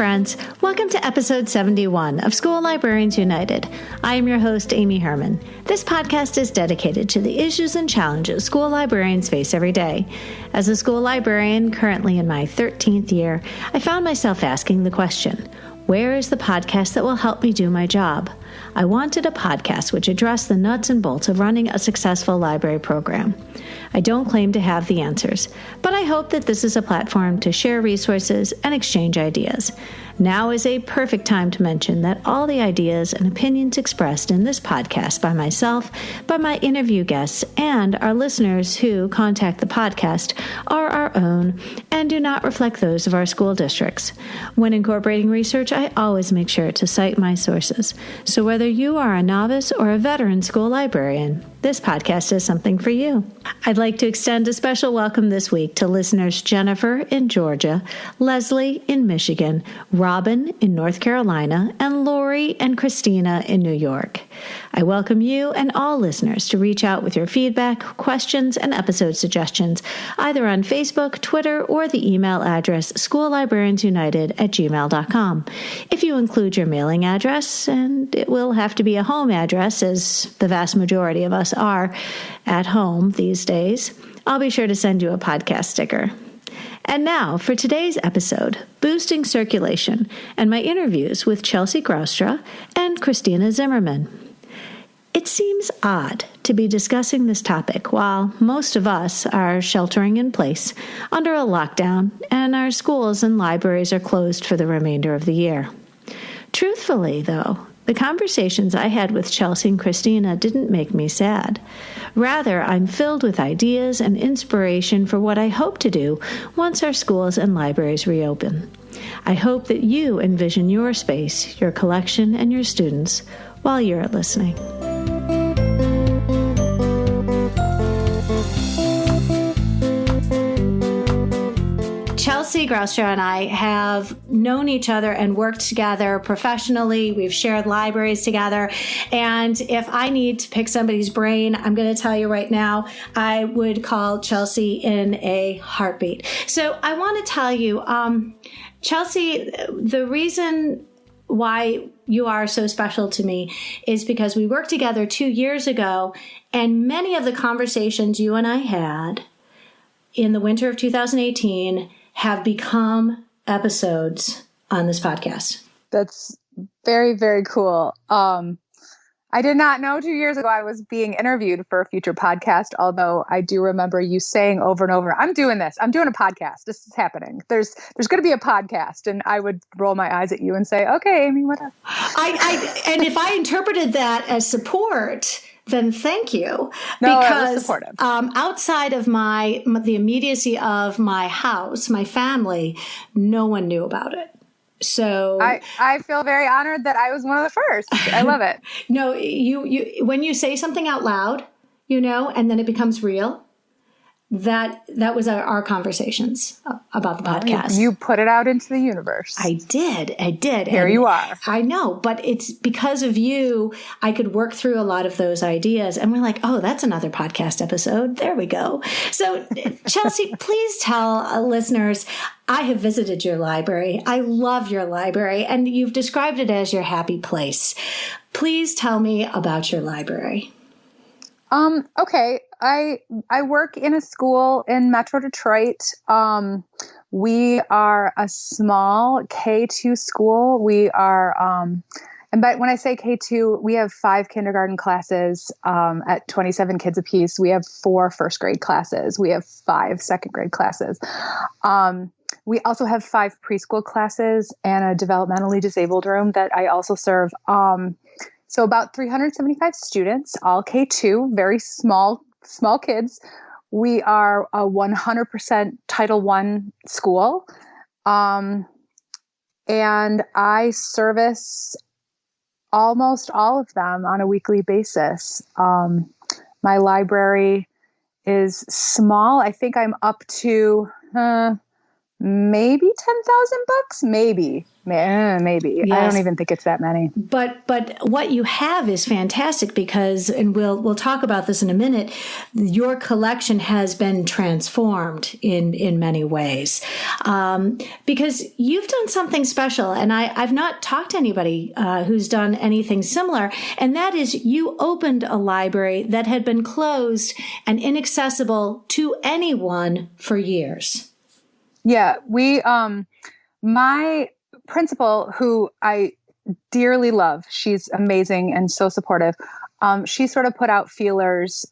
friends. Welcome to episode 71 of School Librarians United. I am your host, Amy Herman. This podcast is dedicated to the issues and challenges school librarians face every day. As a school librarian, currently in my 13th year, I found myself asking the question, where is the podcast that will help me do my job? I wanted a podcast which addressed the nuts and bolts of running a successful library program. I don't claim to have the answers, but I hope that this is a platform to share resources and exchange ideas. Now is a perfect time to mention that all the ideas and opinions expressed in this podcast by myself, by my interview guests, and our listeners who contact the podcast are our own and do not reflect those of our school districts. When incorporating research, I always make sure to cite my sources. So whether you are a novice or a veteran school librarian, this podcast is something for you. I'd like to extend a special welcome this week to listeners Jennifer in Georgia, Leslie in Michigan, Robin in North Carolina, and Lori and Christina in New York. I welcome you and all listeners to reach out with your feedback, questions, and episode suggestions, either on Facebook, Twitter, or the email address schoollibrariansunited@gmail.com. If you include your mailing address, and it will have to be a home address, as the vast majority of us are at home these days, I'll be sure to send you a podcast sticker. And now for today's episode, Boosting Circulation, and my interviews with Chelsea Groustra and Christina Zimmerman. It seems odd to be discussing this topic while most of us are sheltering in place under a lockdown and our schools and libraries are closed for the remainder of the year. Truthfully, though, the conversations I had with Chelsea and Christina didn't make me sad. Rather, I'm filled with ideas and inspiration for what I hope to do once our schools and libraries reopen. I hope that you envision your space, your collection, and your students while you're listening. Chelsea Groustra and I have known each other and worked together professionally. We've shared libraries together. And if I need to pick somebody's brain, I'm going to tell you right now, I would call Chelsea in a heartbeat. So I want to tell you, Chelsea, the reason why you are so special to me is because we worked together 2 years ago, and many of the conversations you and I had in the winter of 2018 have become episodes on this podcast. That's very, very cool. I did not know 2 years ago I was being interviewed for a future podcast, although I do remember you saying over and over, I'm doing this. I'm doing a podcast. This is happening. There's going to be a podcast. And I would roll my eyes at you and say, okay, Amy, whatever. And if I interpreted that as support, then thank you. No, because it was supportive. Outside of the immediacy of my house, my family, no one knew about it. So I feel very honored that I was one of the first. I love it. No, you when you say something out loud, and then it becomes real. That was our conversations about the podcast. You put it out into the universe. I did. Here you are. I know, but it's because of you, I could work through a lot of those ideas. And we're like, oh, that's another podcast episode. There we go. So Chelsea, please tell listeners, I have visited your library. I love your library, and you've described it as your happy place. Please tell me about your library. Okay. I work in a school in Metro Detroit. We are a small K-2 school. We are, but when I say K-2, we have 5 kindergarten classes, at 27 kids apiece. We have 4 first grade classes. We have 5 second grade classes. We also have 5 preschool classes and a developmentally disabled room that I also serve. So about 375 students, all K-2, very small kids. We are a 100% Title I school. And I service almost all of them on a weekly basis. My library is small. I think I'm up to maybe 10,000 books, maybe. Maybe. Yes. I don't even think it's that many. But what you have is fantastic because, and we'll talk about this in a minute, your collection has been transformed in many ways because you've done something special. And I've not talked to anybody who's done anything similar. And that is you opened a library that had been closed and inaccessible to anyone for years. Yeah, my principal, who I dearly love, she's amazing and so supportive. She sort of put out feelers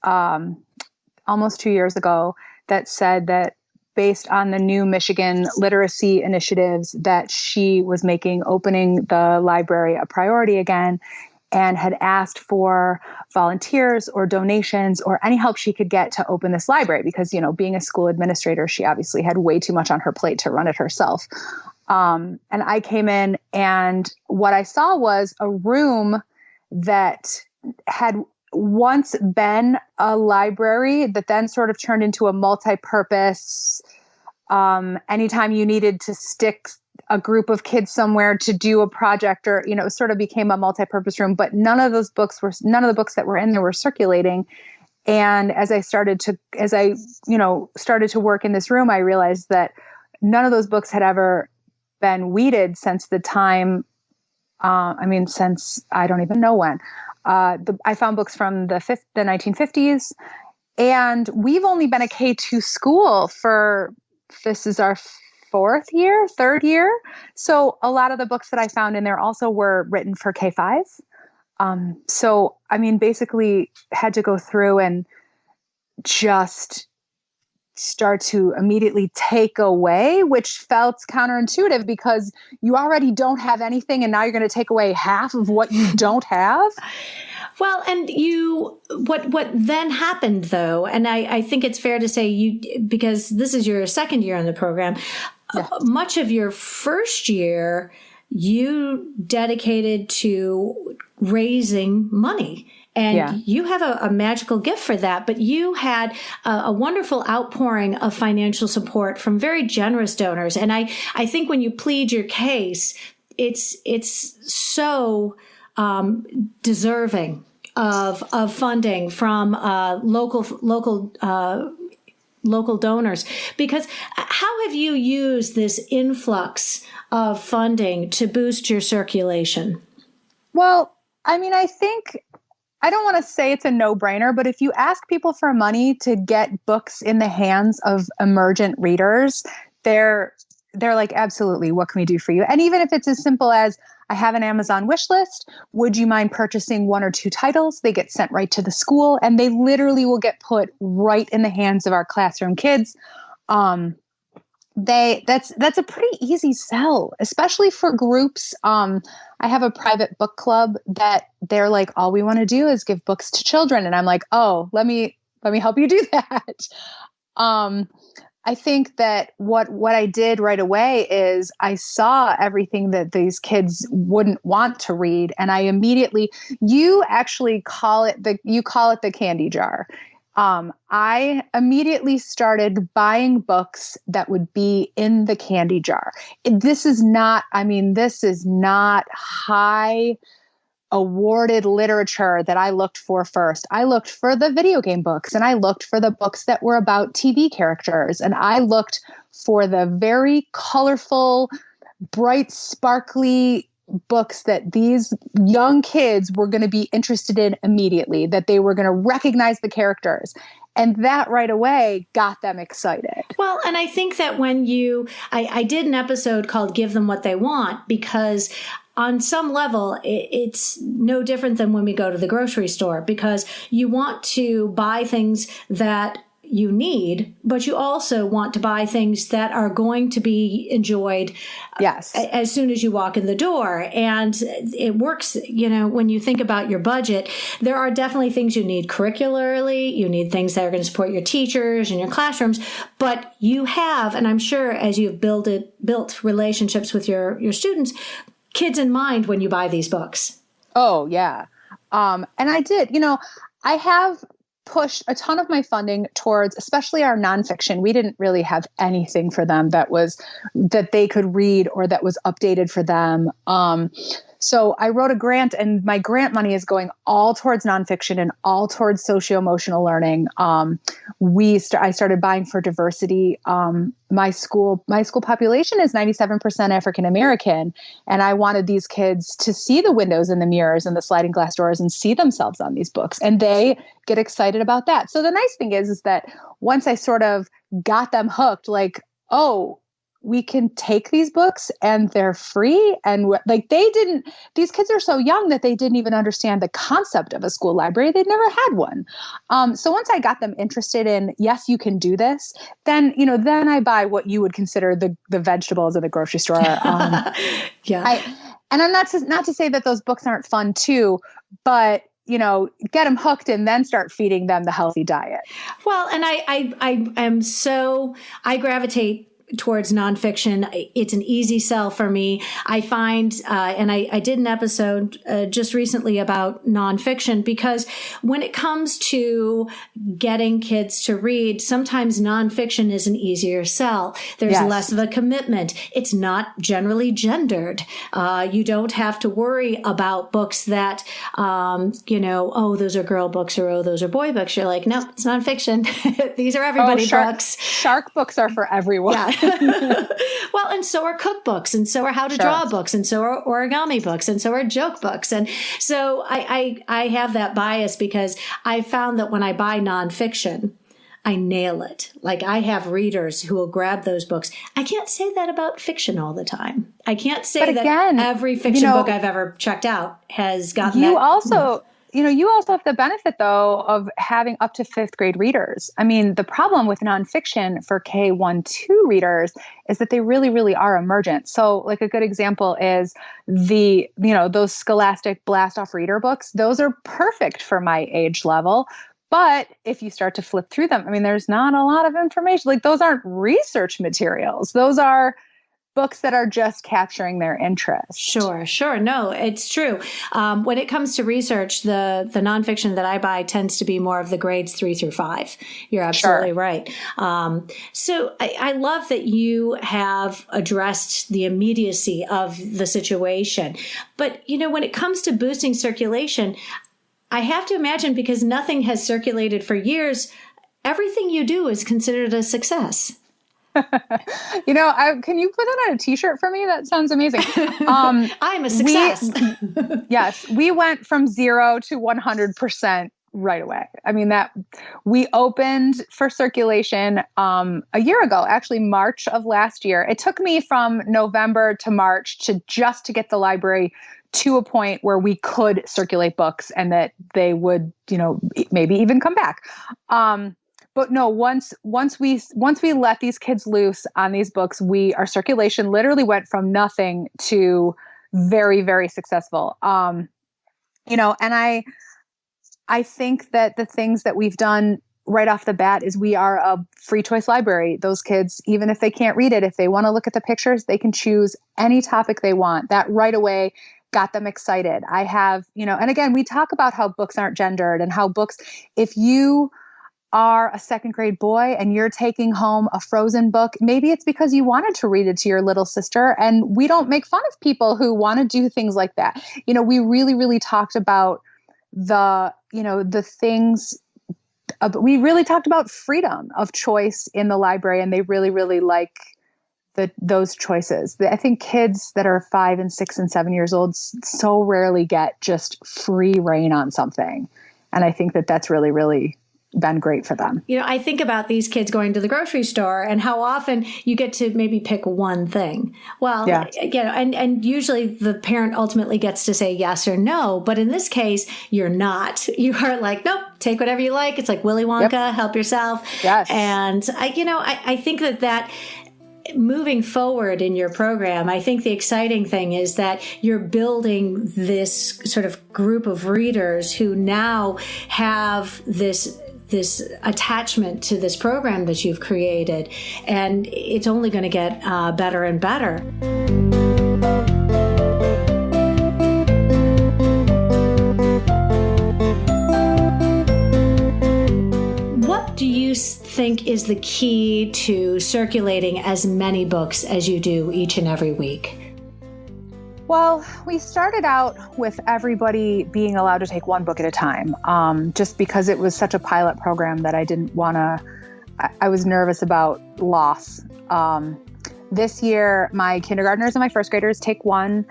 almost 2 years ago that said that based on the new Michigan literacy initiatives that she was making, opening the library a priority again, and had asked for volunteers or donations or any help she could get to open this library because, being a school administrator, she obviously had way too much on her plate to run it herself. And I came in and what I saw was a room that had once been a library that then sort of turned into a multi-purpose. Anytime you needed to stick a group of kids somewhere to do a project or, it sort of became a multi-purpose room, but none of the books that were in there were circulating. And as I started to work in this room, I realized that none of those books had ever been weeded since the time, since I don't even know when. I found books from the 1950s, and we've only been a K-2 school this is our third year. So a lot of the books that I found in there also were written for K-5. Basically had to go through and just start to immediately take away, which felt counterintuitive because you already don't have anything and now you're going to take away half of what you don't have. Well, and what then happened though, and I think it's fair to say because this is your second year in the program, yeah. Much of your first year you dedicated to raising money. And you have a magical gift for that, but you had a wonderful outpouring of financial support from very generous donors. And I think when you plead your case, it's so deserving of funding from local donors. Because how have you used this influx of funding to boost your circulation? Well, I think I don't want to say it's a no-brainer, but if you ask people for money to get books in the hands of emergent readers, they're like, absolutely, what can we do for you? And even if it's as simple as, I have an Amazon wish list, would you mind purchasing 1 or 2 titles? They get sent right to the school, and they literally will get put right in the hands of our classroom kids. That's a pretty easy sell, especially for groups. I have a private book club that they're like, all we want to do is give books to children. And I'm like, oh, let me help you do that. I think that what I did right away is I saw everything that these kids wouldn't want to read. And I immediately, you call it the candy jar. I immediately started buying books that would be in the candy jar. This is not high awarded literature that I looked for first. I looked for the video game books, and I looked for the books that were about TV characters, and I looked for the very colorful, bright, sparkly books that these young kids were going to be interested in immediately, that they were going to recognize the characters. And that right away got them excited. Well, and I think that when I did an episode called Give Them What They Want, because on some level, it's no different than when we go to the grocery store, because you want to buy things that you need, but you also want to buy things that are going to be enjoyed as soon as you walk in the door. And it works, when you think about your budget, there are definitely things you need curricularly. You need things that are going to support your teachers and your classrooms. But you have, and I'm sure as you've built relationships with your students, kids in mind when you buy these books. Oh, yeah. And I did, I have pushed a ton of my funding towards, especially our nonfiction. We didn't really have anything for them that they could read or that was updated for them. So I wrote a grant, and my grant money is going all towards nonfiction and all towards socio-emotional learning. I started buying for diversity. My school population is 97% African American, and I wanted these kids to see the windows and the mirrors and the sliding glass doors and see themselves on these books, and they get excited about that. So the nice thing is that once I sort of got them hooked, like, oh, we can take these books and they're free. And these kids are so young that they didn't even understand the concept of a school library. They'd never had one. So once I got them interested in, yes, you can do this, then I buy what you would consider the vegetables at the grocery store. Yeah. And I'm not to say that those books aren't fun too, but get them hooked and then start feeding them the healthy diet. Well, and I gravitate towards nonfiction. It's an easy sell for me. I find, and I did an episode just recently about nonfiction, because when it comes to getting kids to read, sometimes nonfiction is an easier sell. There's less of a commitment. It's not generally gendered. You don't have to worry about books that, oh, those are girl books, or, oh, those are boy books. You're like, no, it's nonfiction. These are everybody books. Shark books are for everyone. Yeah. Well, and so are cookbooks, and so are how to draw books, and so are origami books, and so are joke books. And so I have that bias, because I found that when I buy nonfiction, I nail it. Like, I have readers who will grab those books. I can't say that about fiction all the time. I can't say that every fiction book I've ever checked out has gotten you also have the benefit, though, of having up to 5th grade readers. I mean, the problem with nonfiction for K-1-2 readers is that they really, really are emergent. So, like, a good example is those Scholastic Blast-Off Reader books. Those are perfect for my age level. But if you start to flip through them, I mean, there's not a lot of information. Like, those aren't research materials. Those are books that are just capturing their interest. Sure. No, it's true. When it comes to research, the nonfiction that I buy tends to be more of the grades 3 through 5. You're absolutely right. So I love that you have addressed the immediacy of the situation. But, when it comes to boosting circulation, I have to imagine, because nothing has circulated for years, everything you do is considered a success. Can you put that on a t-shirt for me? That sounds amazing. I'm a success. Yes. We went from 0 to 100% right away. I mean, that we opened for circulation, a year ago, actually March of last year. It took me from November to March to get the library to a point where we could circulate books and that they would, maybe even come back. But no, once we let these kids loose on these books, our circulation literally went from nothing to very, very successful. And I think that the things that we've done right off the bat is we are a free choice library. Those kids, even if they can't read it, if they want to look at the pictures, they can choose any topic they want. That right away got them excited. I have, and again, we talk about how books aren't gendered, and how books, if you are a 2nd grade boy and you're taking home a Frozen book, maybe it's because you wanted to read it to your little sister. And we don't make fun of people who want to do things like that. We really, really talked about the things. We really talked about freedom of choice in the library, and they really, really like those choices. I think kids that are 5 and 6 and 7 years old so rarely get just free reign on something. And I think that that's really, really been great for them. I think about these kids going to the grocery store and how often you get to maybe pick one thing. Well, and usually the parent ultimately gets to say yes or no. But in this case, you're not. You are like, nope, take whatever you like. It's like Willy Wonka, help yourself. Yes. And I think that moving forward in your program, I think the exciting thing is that you're building this sort of group of readers who now have this attachment to this program that you've created, and it's only going to get better and better. think is the key to circulating as many books as you do each and every week? Well, we started out with everybody being allowed to take one book at a time, just because it was such a pilot program that I didn't want to, I was nervous about loss. This year, my kindergartners and my first graders take one,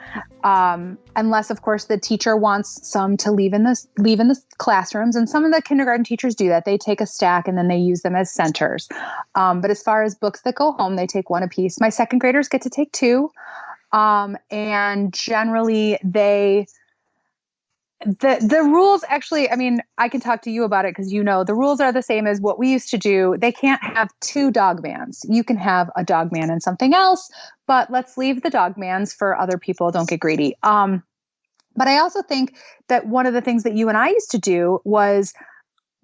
unless, of course, the teacher wants some to leave in the classrooms. And some of the kindergarten teachers do that. They take a stack and then they use them as centers. But as far as books that go home, they take one apiece. My second graders get to take two. And generally the rules actually, I mean, I can talk to you about it because the rules are the same as what we used to do. They can't have two dog mans. You can have a dog man and something else, but let's leave the dog mans for other people. Don't get greedy. But I also think that one of the things that you and I used to do was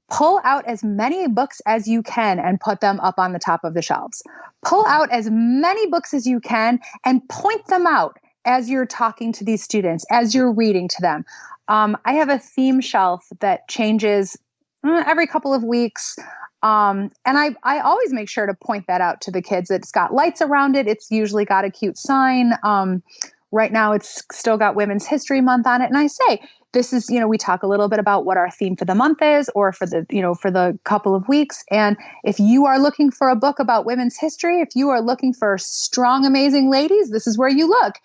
pull out as many books as you can and put them up on the top of the shelves. Pull out as many books as you can and point them out as you're talking to these students, as you're reading to them. I have a theme shelf that changes every couple of weeks. And I always make sure to point that out to the kids. It's got lights around it. It's usually got a cute sign. Right now it's still got Women's History Month on it. And I say, this is, we talk a little bit about what our theme for the month is, or for the couple of weeks. And if you are looking for a book about women's history, if you are looking for strong, amazing ladies, this is where you look.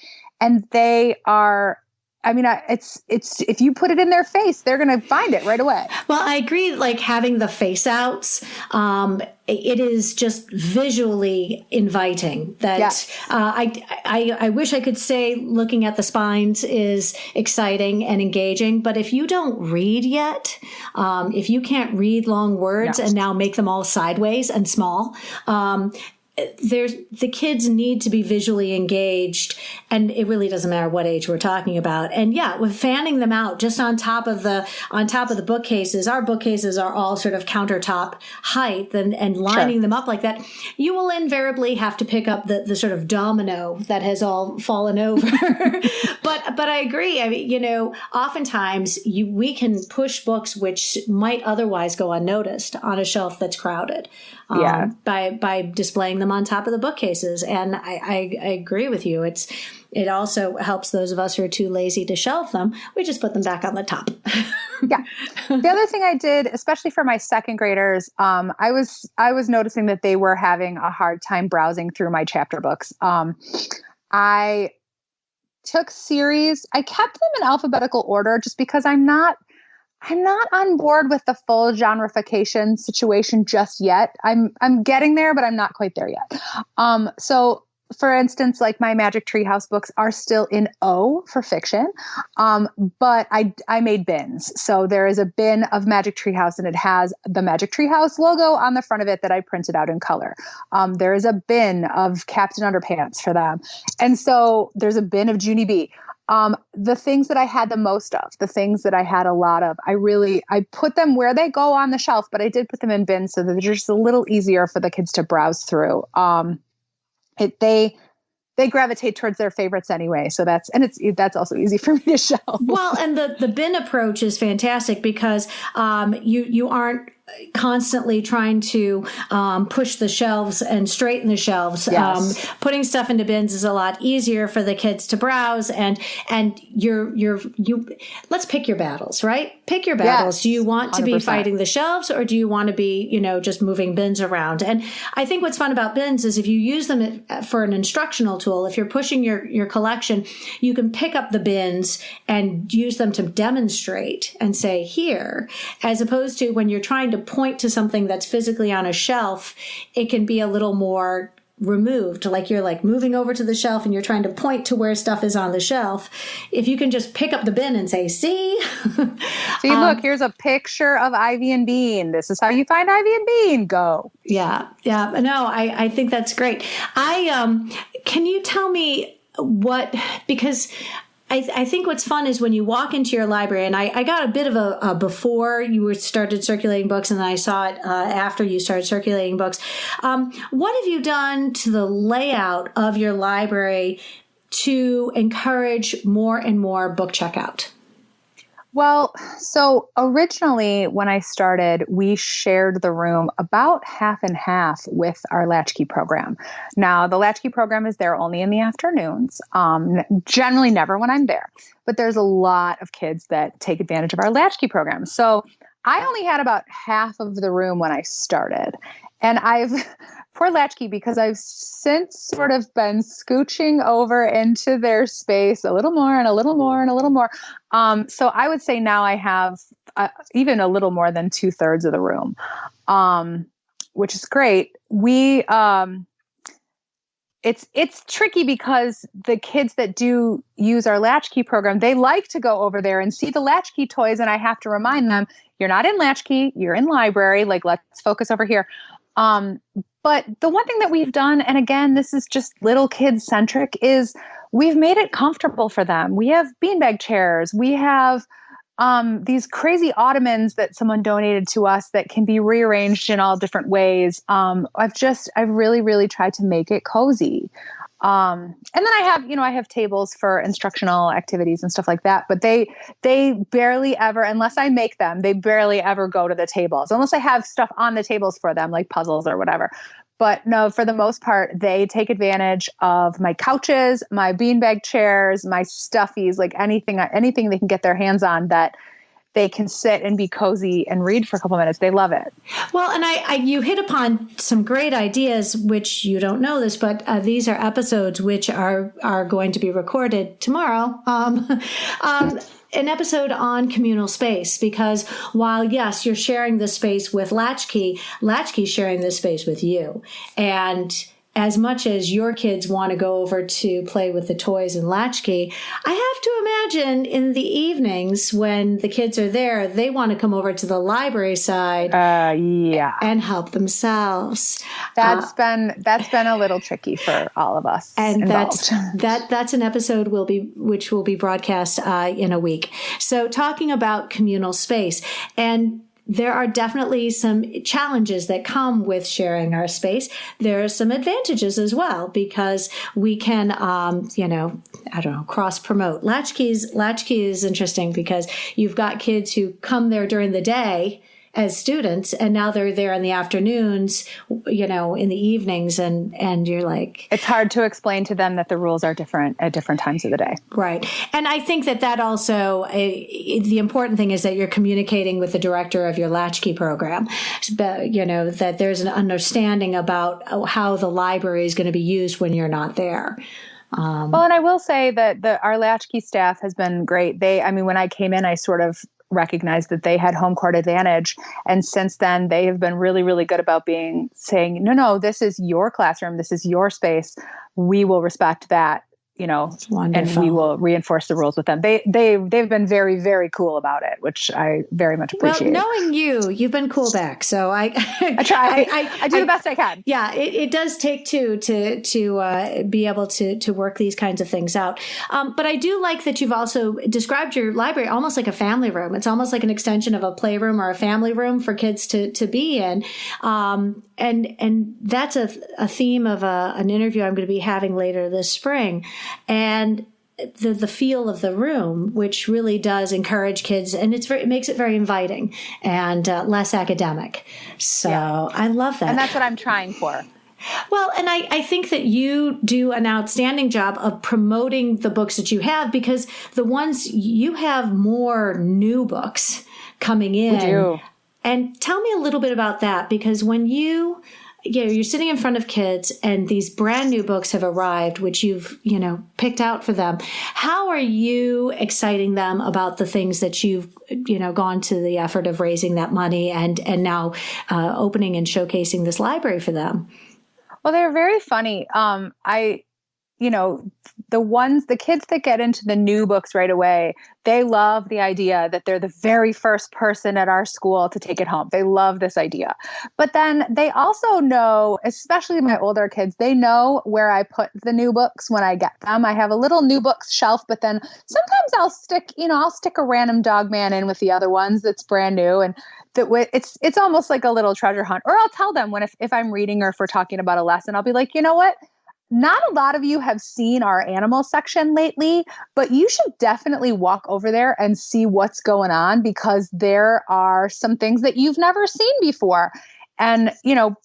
And they are, it's if you put it in their face, they're going to find it right away. Well, I agree. Like having the face outs, it is just visually inviting. That yes. I wish I could say looking at the spines is exciting and engaging, but if you don't read yet, if you can't read long words and now make them all sideways and small, the kids need to be visually engaged, and it really doesn't matter what age we're talking about. And with fanning them out just on top of the bookcases. Our bookcases are all sort of countertop height, and lining them up like that. You will invariably have to pick up the sort of domino that has all fallen over. But I agree. I mean, oftentimes we can push books which might otherwise go unnoticed on a shelf that's crowded. By displaying them on top of the bookcases. And I agree with you. It also helps those of us who are too lazy to shelf them. We just put them back on the top. Yeah. The other thing I did, especially for my second graders, I was noticing that they were having a hard time browsing through my chapter books. I took series. I kept them in alphabetical order just because I'm not on board with the full genreification situation just yet. I'm getting there, but I'm not quite there yet. So for instance, like my Magic Treehouse books are still in O for fiction. But I made bins. So there is a bin of Magic Treehouse and it has the Magic Treehouse logo on the front of it that I printed out in color. There is a bin of Captain Underpants for them. And so there's a bin of Junie B. The things that I had the most of, the things that I had a lot of, I put them where they go on the shelf, but I did put them in bins so that they're just a little easier for the kids to browse through. They gravitate towards their favorites anyway. So that's also easy for me to shelf. Well, and the bin approach is fantastic because you aren't constantly trying to push the shelves and straighten the shelves. Yes. Putting stuff into bins is a lot easier for the kids to browse, and you let's pick your battles, right? Pick your battles. Yes, do you want to 100%. Be fighting the shelves, or do you want to be, just moving bins around? And I think what's fun about bins is if you use them for an instructional tool, if you're pushing your collection, you can pick up the bins and use them to demonstrate and say here, as opposed to when you're trying to point to something that's physically on a shelf, it can be a little more removed, like you're like moving over to the shelf and you're trying to point to where stuff is on the shelf. If you can just pick up the bin and say, see, look, here's a picture of Ivy and Bean. This is how you find Ivy and Bean. Go. Yeah. No, I think that's great. Can you tell me because I think what's fun is when you walk into your library, and I got a bit of a before you started circulating books, and then I saw it after you started circulating books. What have you done to the layout of your library to encourage more and more book checkout? Well, so originally when I started, we shared the room about half and half with our Latchkey program. Now, the Latchkey program is there only in the afternoons, generally never when I'm there. But there's a lot of kids that take advantage of our Latchkey program. So I only had about half of the room when I started. And I've, poor Latchkey, because I've since sort of been scooching over into their space a little more and a little more and a little more. So I would say now I have even a little more than 2/3 of the room, which is great. It's tricky because the kids that do use our Latchkey program, they like to go over there and see the Latchkey toys, and I have to remind them, you're not in Latchkey, you're in library. Like, let's focus over here. But the one thing that we've done, and again, this is just little kid centric, is we've made it comfortable for them. We have beanbag chairs. We have these crazy ottomans that someone donated to us that can be rearranged in all different ways. I've really, really tried to make it cozy. And then I have tables for instructional activities and stuff like that, but they barely ever, unless I make them, they barely ever go to the tables unless I have stuff on the tables for them, like puzzles or whatever. But no, for the most part, they take advantage of my couches, my beanbag chairs, my stuffies, like anything they can get their hands on that they can sit and be cozy and read for a couple minutes. They love it. Well, and you hit upon some great ideas, which you don't know this, but these are episodes which are going to be recorded tomorrow. An episode on communal space, because while, yes, you're sharing the space with Latchkey's sharing this space with you. And as much as your kids want to go over to play with the toys in Latchkey, I have to imagine in the evenings when the kids are there, they want to come over to the library side and help themselves. That's been a little tricky for all of us. And involved. that's an episode which will be broadcast in a week. So talking about communal space, and there are definitely some challenges that come with sharing our space. There are some advantages as well, because we can, cross promote. Latchkey is interesting because you've got kids who come there during the day as students, and now they're there in the afternoons, in the evenings, and you're like, it's hard to explain to them that the rules are different at different times of the day. Right. And I think that also, the important thing is that you're communicating with the director of your Latchkey program, that there's an understanding about how the library is going to be used when you're not there. Well, and I will say that our Latchkey staff has been great. When I came in, I sort of recognized that they had home court advantage. And since then, they have been really, really good about saying, no, this is your classroom. This is your space. We will respect that, and we will reinforce the rules with them. They've been very, very cool about it, which I very much appreciate. Well, knowing you've been cool back. So I try. I do the best I can. Yeah, it does take two to be able to work these kinds of things out. But I do like that you've also described your library almost like a family room. It's almost like an extension of a playroom or a family room for kids to be in. And that's a theme of an interview I'm going to be having later this spring. And the feel of the room, which really does encourage kids, and it makes it very inviting and less academic. So yeah. I love that. And that's what I'm trying for. Well, and I think that you do an outstanding job of promoting the books that you have, because the ones you have more new books coming in. We do. And tell me a little bit about that, because when you're sitting in front of kids and these brand new books have arrived, which you've, picked out for them. How are you exciting them about the things that you've, gone to the effort of raising that money and now opening and showcasing this library for them? Well, they're very funny. The kids that get into the new books right away, they love the idea that they're the very first person at our school to take it home. They love this idea. But then they also know, especially my older kids, they know where I put the new books when I get them. I have a little new books shelf, but then sometimes I'll stick a random Dog Man in with the other ones that's brand new. And it's almost like a little treasure hunt. Or I'll tell them if I'm reading or if we're talking about a lesson, I'll be like, you know what? not a lot of you have seen our animal section lately, but you should definitely walk over there and see what's going on, because there are some things that you've never seen before. And,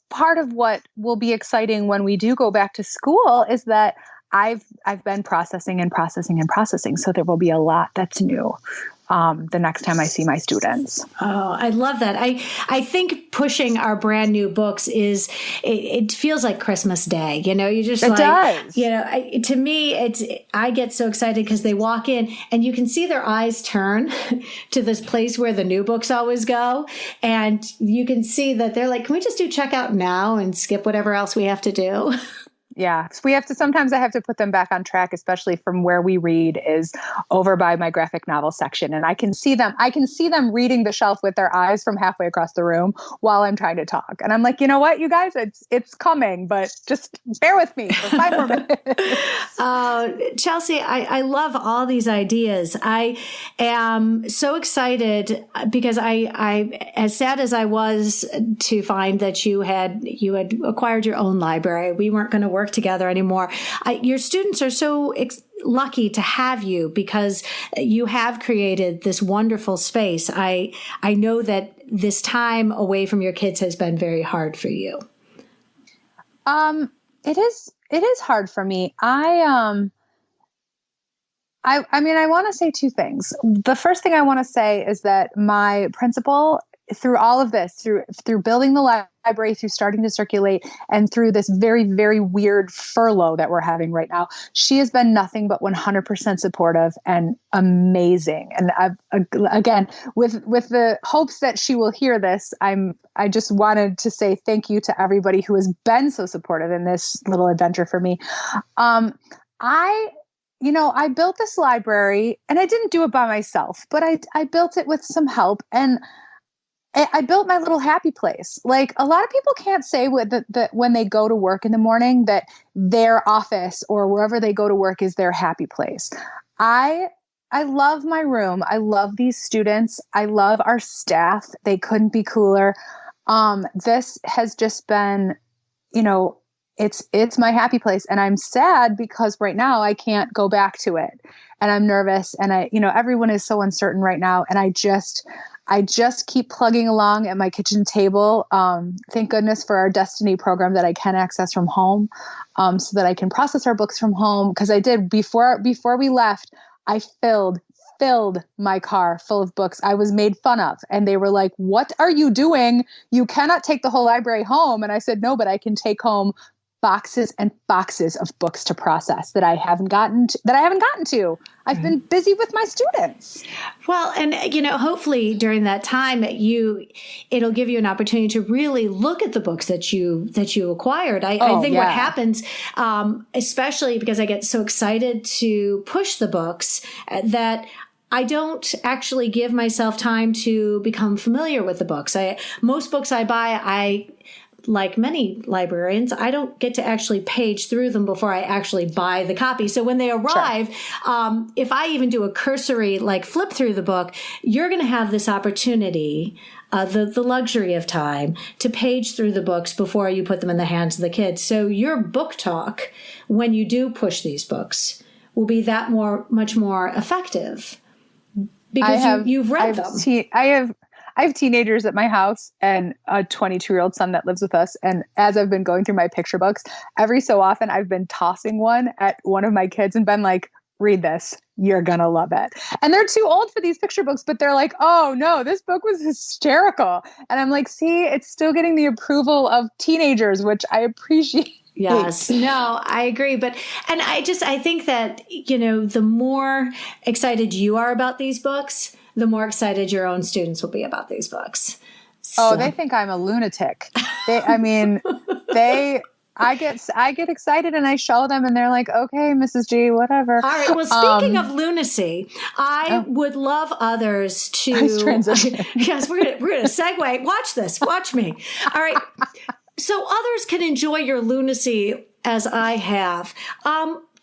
part of what will be exciting when we do go back to school is that I've been processing and processing and processing. So there will be a lot that's new the next time I see my students. Oh, I love that. I think pushing our brand new books it feels like Christmas Day. You just it does. To me, I get so excited because they walk in and you can see their eyes turn to this place where the new books always go. And you can see that they're like, can we just do checkout now and skip whatever else we have to do? Yeah. Sometimes I have to put them back on track, especially from where we read is over by my graphic novel section. And I can see them reading the shelf with their eyes from halfway across the room while I'm trying to talk. And I'm like, you know what, you guys, it's coming, but just bear with me for 5 more minutes. Chelsea, I love all these ideas. I am so excited because I as sad as I was to find that you had acquired your own library, we weren't going to work together anymore. Your students are so lucky to have you because you have created this wonderful space. I know that this time away from your kids has been very hard for you. It is hard for me. I want to say 2 things. The first thing I want to say is that my principal, through all of this, through building the library, through starting to circulate, and through this very, very weird furlough that we're having right now, she has been nothing but 100% supportive and amazing. And again, with the hopes that she will hear this, I just wanted to say thank you to everybody who has been so supportive in this little adventure for me. I built this library, and I didn't do it by myself, but I built it with some help, and I built my little happy place. Like, a lot of people can't say that when they go to work in the morning that their office or wherever they go to work is their happy place. I love my room. I love these students. I love our staff. They couldn't be cooler. This has just been, it's my happy place, and I'm sad because right now I can't go back to it, and I'm nervous, and everyone is so uncertain right now, and I just keep plugging along at my kitchen table. Thank goodness for our Destiny program that I can access from home, so that I can process our books from home. Because I did before we left, I filled my car full of books. I was made fun of, and they were like, "What are you doing? You cannot take the whole library home." And I said, "No, but I can take home boxes and boxes of books to process that I haven't gotten to. I've been busy with my students." Well, and hopefully during that time it'll give you an opportunity to really look at the books that you acquired. I think what happens, especially because I get so excited to push the books, that I don't actually give myself time to become familiar with the books. Most books I buy, like many librarians, I don't get to actually page through them before I actually buy the copy. So when they arrive, sure. If I even do a cursory, flip through the book, you're going to have this opportunity, the luxury of time, to page through the books before you put them in the hands of the kids. So your book talk, when you do push these books, will be that much more effective because you've read them. I have teenagers at my house and a 22-year-old son that lives with us. And as I've been going through my picture books, every so often I've been tossing one at one of my kids and been like, "Read this. You're going to love it." And they're too old for these picture books, but they're like, "Oh no, this book was hysterical." And I'm like, see, it's still getting the approval of teenagers, which I appreciate. Yes, no, I agree. And I think that, the more excited you are about these books, the more excited your own students will be about these books. So. Oh, they think I'm a lunatic. I get excited and I show them and they're like, "Okay, Mrs. G, whatever." All right. Well, speaking of lunacy, I would love others to. Nice transition. Yes, we're gonna segue. Watch this. Watch me. All right. So others can enjoy your lunacy as I have.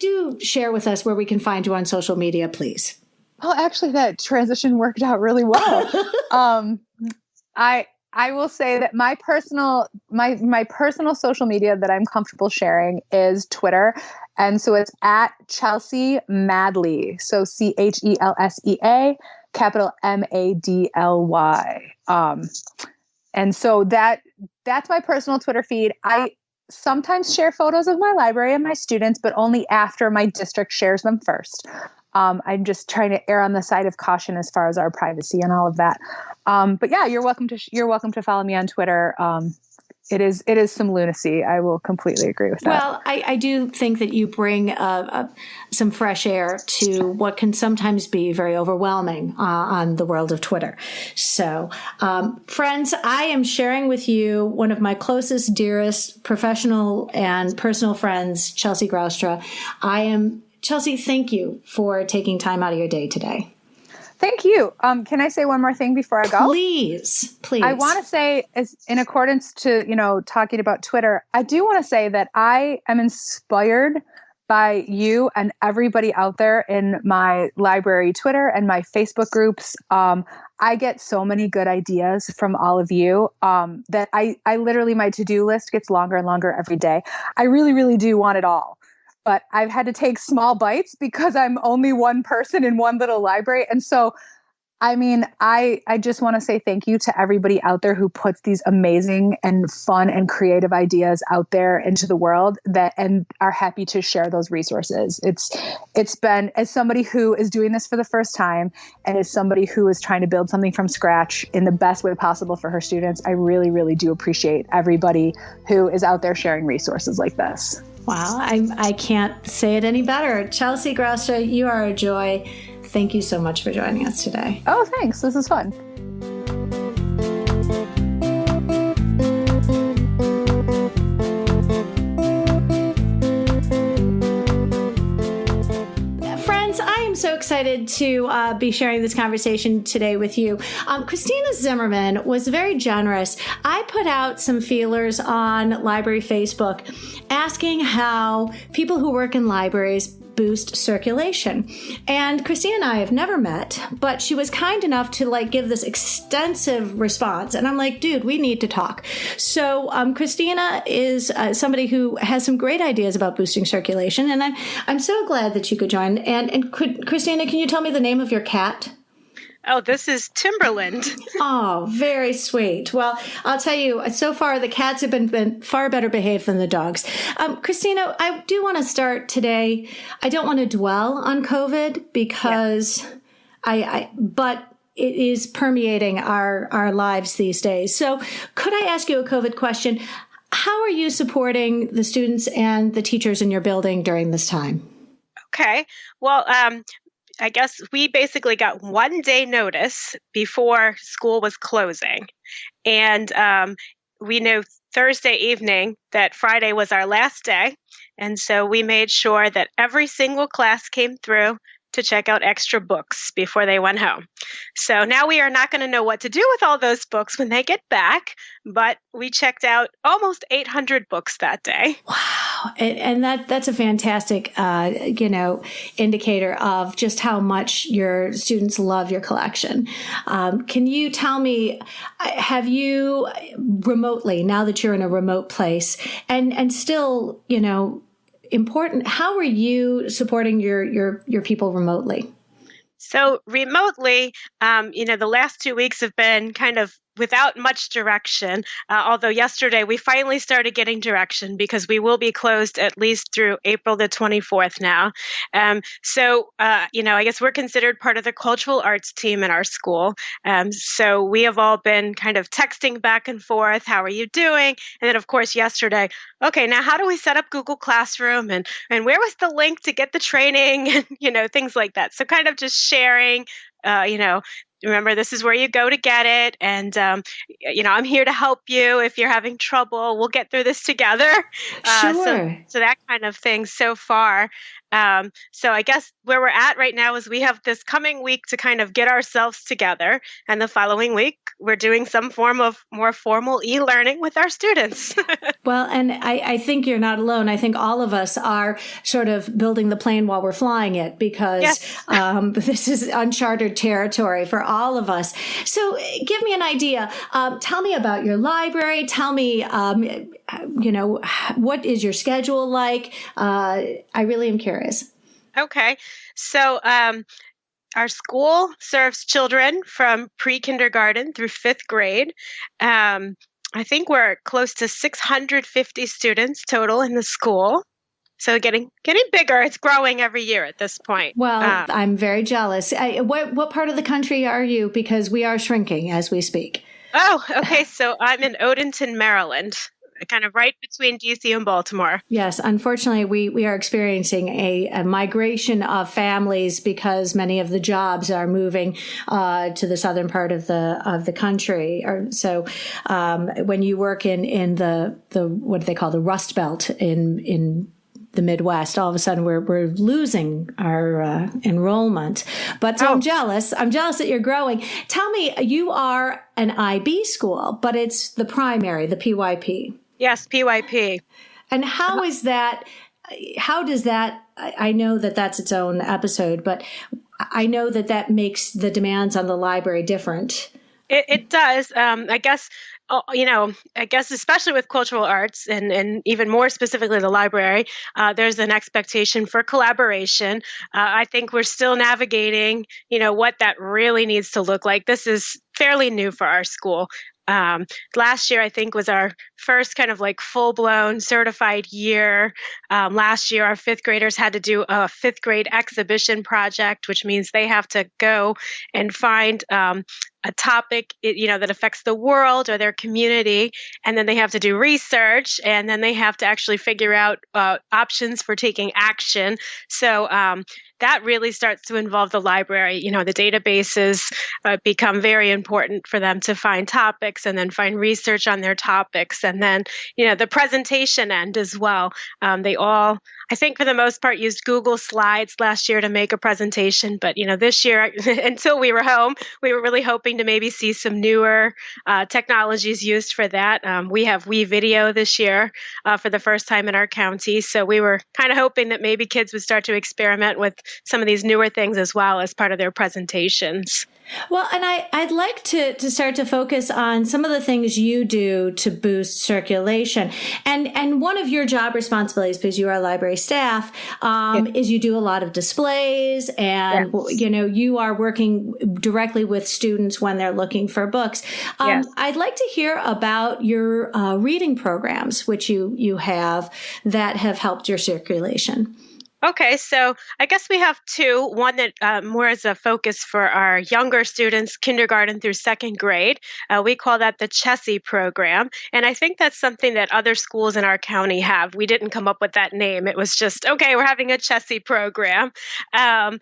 Do share with us where we can find you on social media, please. Well, actually, that transition worked out really well. I will say that my personal social media that I'm comfortable sharing is Twitter. And so it's at Chelsea Madley. So CHELSEA, capital MADLY. And so that's my personal Twitter feed. I sometimes share photos of my library and my students, but only after my district shares them first. I'm just trying to err on the side of caution as far as our privacy and all of that. But yeah, you're welcome to follow me on Twitter. It is some lunacy. I will completely agree with that. Well, I do think that you bring some fresh air to what can sometimes be very overwhelming on the world of Twitter. So, friends, I am sharing with you one of my closest, dearest professional and personal friends, Chelsea Groustra. Chelsea, thank you for taking time out of your day today. Thank you. Can I say one more thing before I go? Please. I want to say, as in accordance to, talking about Twitter, I do want to say that I am inspired by you and everybody out there in my library Twitter and my Facebook groups. I get so many good ideas from all of you that I literally, my to-do list gets longer and longer every day. I really, really do want it all. But I've had to take small bites because I'm only one person in one little library. And so, I mean, I just want to say thank you to everybody out there who puts these amazing and fun and creative ideas out there into the world and are happy to share those resources. It's been, as somebody who is doing this for the first time and as somebody who is trying to build something from scratch in the best way possible for her students, I really, really do appreciate everybody who is out there sharing resources like this. Wow, I can't say it any better. Chelsea Groustra, you are a joy. Thank you so much for joining us today. Oh, thanks. This is fun. So excited to be sharing this conversation today with you. Christina Zimmerman was very generous. I put out some feelers on library Facebook asking how people who work in libraries boost circulation. And Christina and I have never met, but she was kind enough to give this extensive response. And I'm like, dude, we need to talk. So Christina is somebody who has some great ideas about boosting circulation. And I'm so glad that you could join. And Christina, can you tell me the name of your cat? Oh, this is Timberland. Oh, very sweet. Well, I'll tell you, so far the cats have been far better behaved than the dogs. Christina, I do want to start today. I don't want to dwell on COVID because but it is permeating our lives these days. So could I ask you a COVID question? How are you supporting the students and the teachers in your building during this time? Okay. Well, I guess we basically got 1 day notice before school was closing. And we knew Thursday evening that Friday was our last day. And so we made sure that every single class came through to check out extra books before they went home. So now we are not going to know what to do with all those books when they get back, but we checked out almost 800 books that day. Wow. And that's a fantastic, indicator of just how much your students love your collection. Can you tell me, have you remotely, now that you're in a remote place and still, important, how are you supporting your people remotely? So remotely, the last 2 weeks have been kind of without much direction, although yesterday we finally started getting direction because we will be closed at least through April the 24th now. I guess we're considered part of the cultural arts team in our school. So we have all been kind of texting back and forth, how are you doing? And then, of course, yesterday, okay, now how do we set up Google Classroom? And where was the link to get the training? And, things like that. So kind of just sharing, remember, this is where you go to get it. And, I'm here to help you if you're having trouble. We'll get through this together. Sure. So that kind of thing so far. So I guess where we're at right now is we have this coming week to kind of get ourselves together. And the following week, we're doing some form of more formal e-learning with our students. Well, and I think you're not alone. I think all of us are sort of building the plane while we're flying it, because Yes. This is uncharted territory for all of us. So give me an idea. Tell me about your library. Tell me, what is your schedule like? I really am curious. Okay. So our school serves children from pre-kindergarten through fifth grade. I think we're close to 650 students total in the school. So getting bigger. It's growing every year at this point. Well, I'm very jealous. What part of the country are you? Because we are shrinking as we speak. Oh, okay. So I'm in Odenton, Maryland, kind of right between DC and Baltimore. Yes, unfortunately, we are experiencing a migration of families because many of the jobs are moving to the southern part of the country. So when you work in the what do they call the Rust Belt in the Midwest, all of a sudden we're losing our enrollment. But so I'm jealous. I'm jealous that you're growing. Tell me, you are an IB school, but it's the primary, the PYP. Yes, PYP. And how is that? How does that? I know that that's its own episode, but I know that makes the demands on the library different. It does. I guess especially with cultural arts and even more specifically the library, there's an expectation for collaboration. I think we're still navigating, what that really needs to look like. This is fairly new for our school. Last year, I think, was our first kind of like full-blown certified year. Last year, our fifth graders had to do a fifth grade exhibition project, which means they have to go and find a topic, that affects the world or their community, and then they have to do research, and then they have to actually figure out options for taking action. So that really starts to involve the library. The databases become very important for them to find topics and then find research on their topics. And then, the presentation end as well. They all, I think for the most part, used Google Slides last year to make a presentation. But, this year, until we were home, we were really hoping to maybe see some newer technologies used for that. We have WeVideo this year for the first time in our county. So we were kind of hoping that maybe kids would start to experiment with some of these newer things as well as part of their presentations. Well, and I'd like to start to focus on some of the things you do to boost circulation. And one of your job responsibilities, because you are library staff, is you do a lot of displays, and, you are working directly with students when they're looking for books. I'd like to hear about your reading programs, which you have, that have helped your circulation. Okay, so I guess we have two. One that more as a focus for our younger students, kindergarten through second grade. We call that the Chessie program. And I think that's something that other schools in our county have. We didn't come up with that name. It was just, okay, we're having a Chessie program. And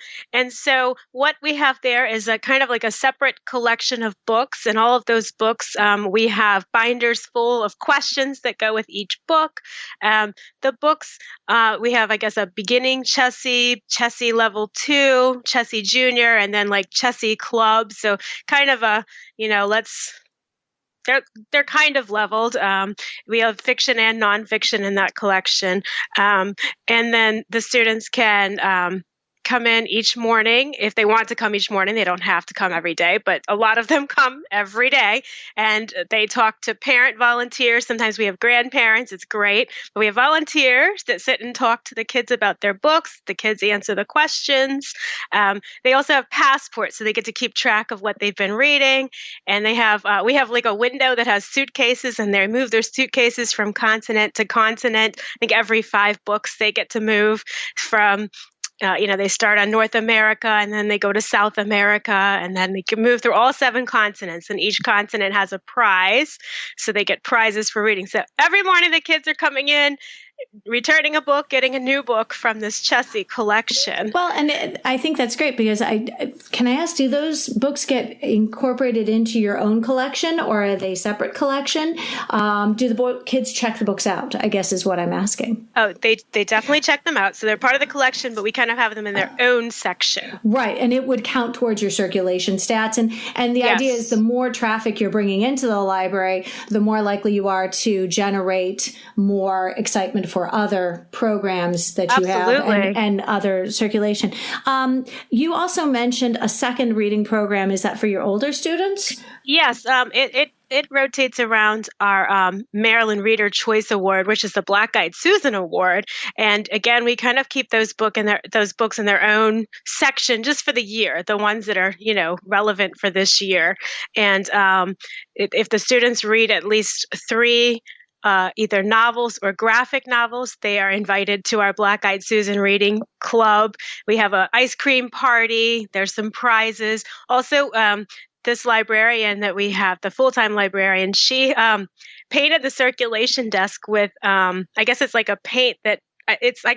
so what we have there is a kind of like a separate collection of books. And all of those books, we have binders full of questions that go with each book. The books, we have, I guess, a beginning Chessie, Chessie level 2, Chessie junior, and then like Chessie club. So kind of a, they're kind of leveled. We have fiction and nonfiction in that collection. And then the students can come in each morning. If they want to come each morning, they don't have to come every day, but a lot of them come every day, and they talk to parent volunteers. Sometimes we have grandparents. It's great. But we have volunteers that sit and talk to the kids about their books. The kids answer the questions. They also have passports, so they get to keep track of what they've been reading. And they have, we have like a window that has suitcases, and they move their suitcases from continent to continent. I think every 5 books they get to move from. They start on North America, and then they go to South America, and then they can move through all 7 continents, and each continent has a prize. So they get prizes for reading. So every morning the kids are coming in, returning a book, getting a new book from this Chessie collection. Well, and I think that's great because can I ask, do those books get incorporated into your own collection or are they separate collection? Do the kids check the books out, I guess is what I'm asking. Oh, they definitely check them out. So they're part of the collection, but we kind of have them in their own section. Right. And it would count towards your circulation stats. And the idea is the more traffic you're bringing into the library, the more likely you are to generate more excitement for other programs that you have and other circulation. You also mentioned a second reading program. Is that for your older students? Yes. It rotates around our Maryland Reader Choice Award, which is the Black Eyed Susan Award. And again, we kind of keep those books in their own section just for the year, the ones that are, relevant for this year. And if the students read at least 3 either novels or graphic novels, they are invited to our Black Eyed Susan Reading Club. We have an ice cream party. There's some prizes. Also, this librarian that we have, the full-time librarian, she painted the circulation desk with, I guess it's like a paint that it's like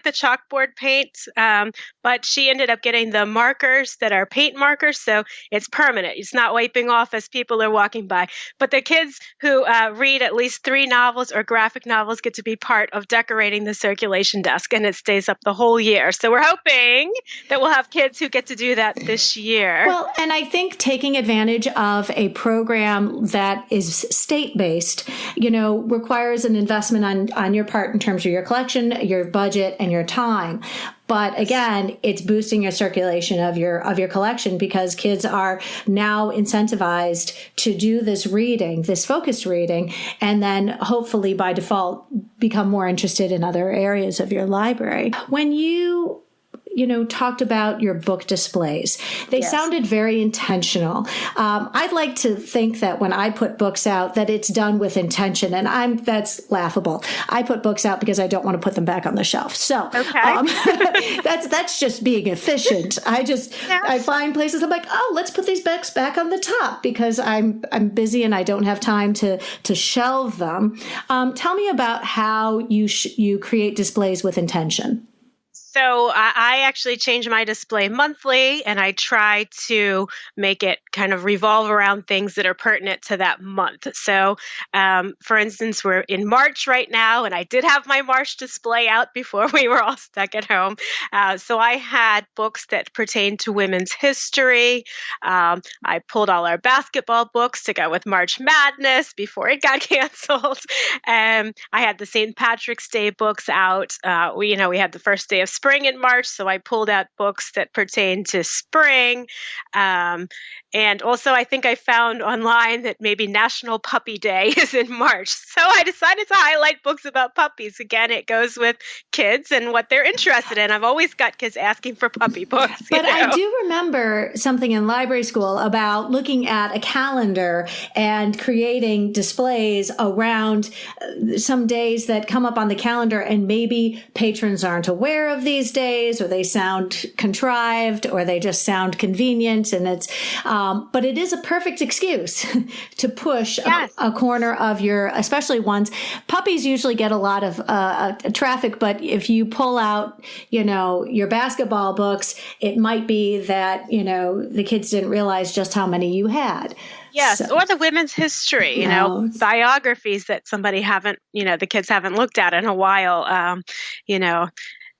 the chalkboard paint, but she ended up getting the markers that are paint markers, so it's permanent. It's not wiping off as people are walking by. But the kids who read at least 3 novels or graphic novels get to be part of decorating the circulation desk, and it stays up the whole year. So we're hoping that we'll have kids who get to do that this year. Well, and I think taking advantage of a program that is state-based, requires an investment on your part in terms of your collection, your budget, and your time. But again, it's boosting your circulation of your collection because kids are now incentivized to do this reading, this focused reading, and then hopefully by default become more interested in other areas of your library. When you talked about your book displays. They sounded very intentional. I'd like to think that when I put books out that it's done with intention, and that's laughable. I put books out because I don't want to put them back on the shelf. So that's just being efficient. I find places I'm like, oh, let's put these books back on the top because I'm busy and I don't have time to shelve them. Tell me about how you create displays with intention. So I actually change my display monthly, and I try to make it kind of revolve around things that are pertinent to that month. So, for instance, we're in March right now, and I did have my March display out before we were all stuck at home. So I had books that pertain to women's history. I pulled all our basketball books to go with March Madness before it got canceled. I had the St. Patrick's Day books out. We had the first day of spring in March, so I pulled out books that pertain to spring. And also, I think I found online that maybe National Puppy Day is in March. So I decided to highlight books about puppies. Again, it goes with kids and what they're interested in. I've always got kids asking for puppy books. But I do remember something in library school about looking at a calendar and creating displays around some days that come up on the calendar, and maybe patrons aren't aware of these days, or they sound contrived, or they just sound convenient. And it's, but it is a perfect excuse to push a corner of your, especially ones. Puppies usually get a lot of traffic, but if you pull out, your basketball books, it might be that, the kids didn't realize just how many you had. Yes, or the women's history, biographies that the kids haven't looked at in a while,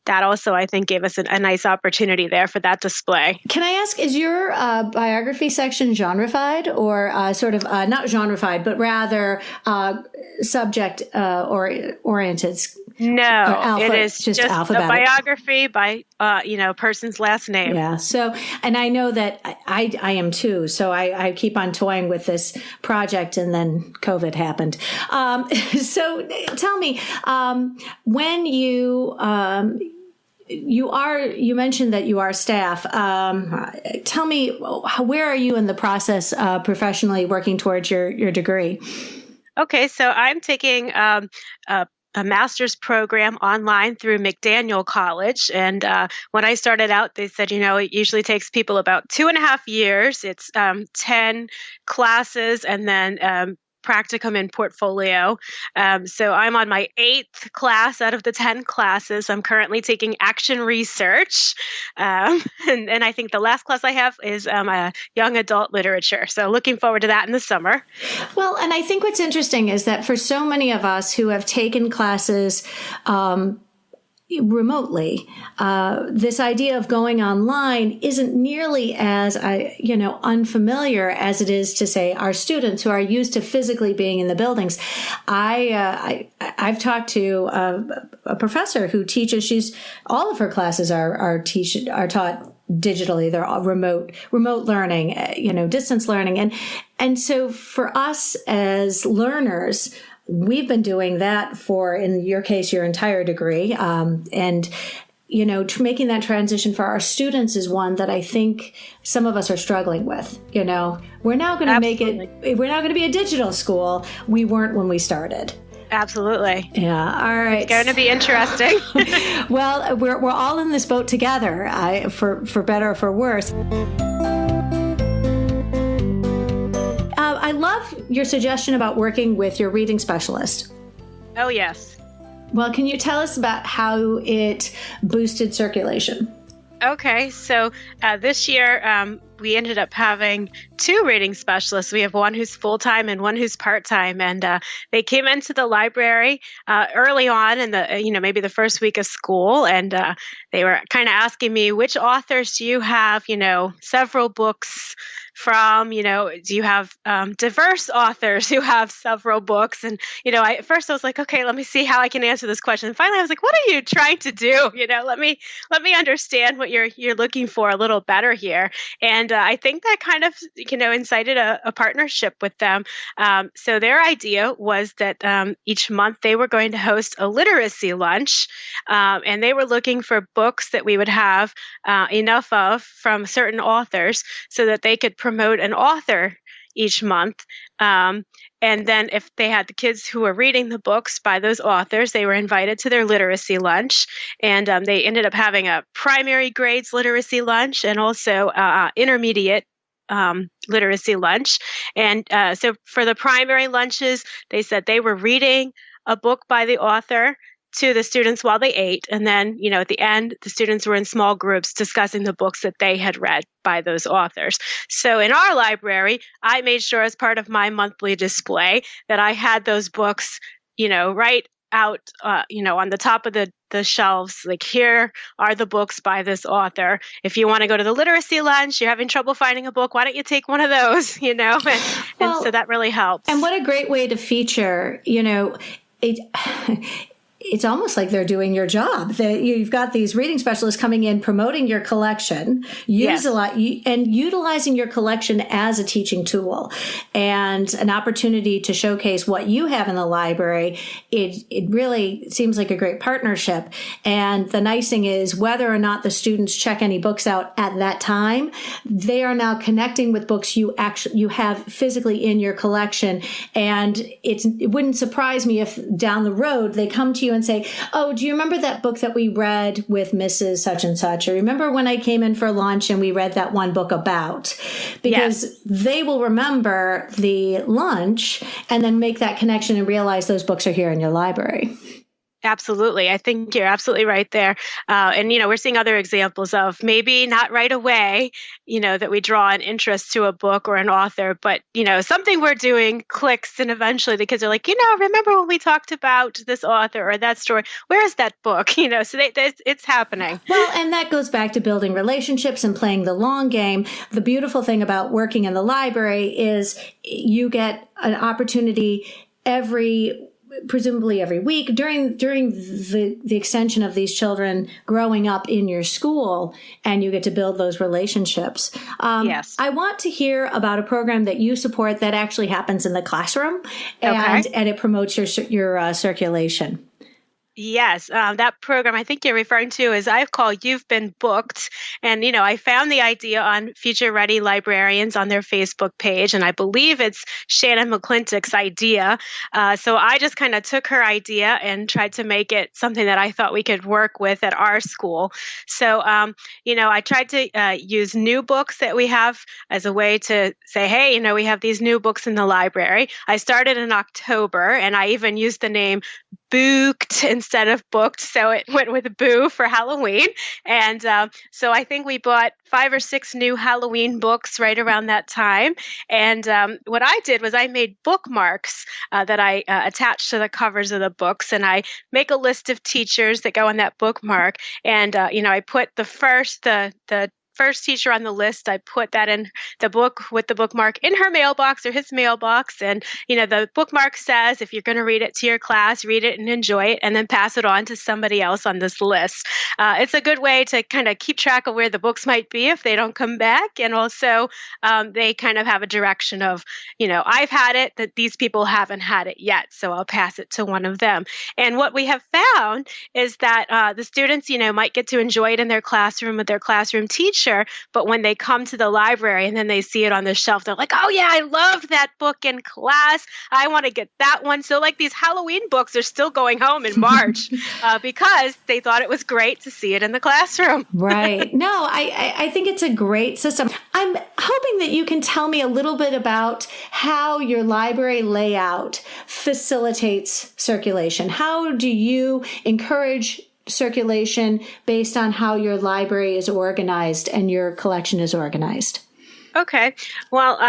That also, I think, gave us a nice opportunity there for that display. Can I ask, is your biography section genrefied or not genrefied, but rather subject oriented? No, it is just alphabetic. A biography by, person's last name. Yeah. So, and I know that I am too. So I keep on toying with this project, and then COVID happened. So tell me, when you mentioned that you are staff. Tell me, where are you in the process professionally working towards your degree? Okay, so I'm taking a master's program online through McDaniel College. And when I started out, they said, it usually takes people about 2.5 years. It's 10 classes and then practicum and portfolio. So I'm on my 8th class out of the 10 classes. I'm currently taking action research. And I think the last class I have is young adult literature. So looking forward to that in the summer. Well, and I think what's interesting is that for so many of us who have taken classes remotely, this idea of going online isn't nearly as unfamiliar as it is to, say, our students who are used to physically being in the buildings. I've talked to a professor who teaches. All of her classes are taught digitally. They're all remote learning, distance learning, and so for us as learners, we've been doing that for, in your case, your entire degree. And making that transition for our students is one that I think some of us are struggling with. We're now going to we're now going to be a digital school. We weren't when we started. Absolutely. Yeah. All right. It's going to be interesting. Well, we're all in this boat together, for better or for worse. I love your suggestion about working with your reading specialist. Oh, yes. Well, can you tell us about how it boosted circulation? Okay, so this year we ended up having 2 reading specialists. We have one who's full-time and one who's part-time, and they came into the library early on in the, maybe the first week of school, and they were kind of asking me, which authors do you have, several books from, do you have diverse authors who have several books? And, at first I was like, okay, let me see how I can answer this question. And finally I was like, what are you trying to do? Let me understand what you're looking for a little better here. And I think that kind of, incited a partnership with them. So their idea was that each month they were going to host a literacy lunch, and they were looking for books that we would have enough of from certain authors so that they could promote an author each month. And then if they had the kids who were reading the books by those authors, they were invited to their literacy lunch. And they ended up having a primary grades literacy lunch and also intermediate literacy lunch. And so for the primary lunches, they said they were reading a book by the author to the students while they ate. And then, at the end, the students were in small groups discussing the books that they had read by those authors. So in our library, I made sure as part of my monthly display that I had those books, right out, on the top of the shelves, like, here are the books by this author. If you want to go to the literacy lunch, you're having trouble finding a book, why don't you take one of those, and so that really helps. And what a great way to feature, it's almost like they're doing your job. You've got these reading specialists coming in, promoting your collection, and utilizing your collection as a teaching tool and an opportunity to showcase what you have in the library. It really seems like a great partnership. And the nice thing is, whether or not the students check any books out at that time, they are now connecting with books you have physically in your collection. And it wouldn't surprise me if down the road they come to you and say, oh, do you remember that book that we read with Mrs. Such and Such? Or remember when I came in for lunch and we read that one book about? Because they will remember the lunch and then make that connection and realize those books are here in your library. Absolutely. I think you're absolutely right there. And, we're seeing other examples of maybe not right away, that we draw an interest to a book or an author, but, something we're doing clicks, and eventually the kids are like, remember when we talked about this author or that story? Where is that book? So it's happening. Well, and that goes back to building relationships and playing the long game. The beautiful thing about working in the library is you get an opportunity presumably every week during the extension of these children growing up in your school, and you get to build those relationships. Yes. I want to hear about a program that you support that actually happens in the classroom, and it promotes your circulation. Yes, that program I think you're referring to is I call You've Been Booked. And, I found the idea on Future Ready Librarians on their Facebook page, and I believe it's Shannon McClintock's idea. So I just kind of took her idea and tried to make it something that I thought we could work with at our school. So, I tried to use new books that we have as a way to say, hey, we have these new books in the library. I started in October, and I even used the name Booked instead of booked. So it went with Boo for Halloween. And so I think we bought 5 or 6 new Halloween books right around that time. And what I did was I made bookmarks that I attached to the covers of the books. And I make a list of teachers that go on that bookmark. And, I put the first teacher on the list, I put that in the book with the bookmark in her mailbox or his mailbox. And, the bookmark says, if you're going to read it to your class, read it and enjoy it, and then pass it on to somebody else on this list. It's a good way to kind of keep track of where the books might be if they don't come back. And also they kind of have a direction of, I've had it, that these people haven't had it yet. So I'll pass it to one of them. And what we have found is that the students, might get to enjoy it in their classroom with their classroom teacher. But when they come to the library and then they see it on the shelf, they're like, oh yeah, I loved that book in class. I want to get that one. So like these Halloween books are still going home in March because they thought it was great to see it in the classroom. Right. No, I think it's a great system. I'm hoping that you can tell me a little bit about how your library layout facilitates circulation. How do you encourage circulation based on how your library is organized and your collection is organized? Okay. Well,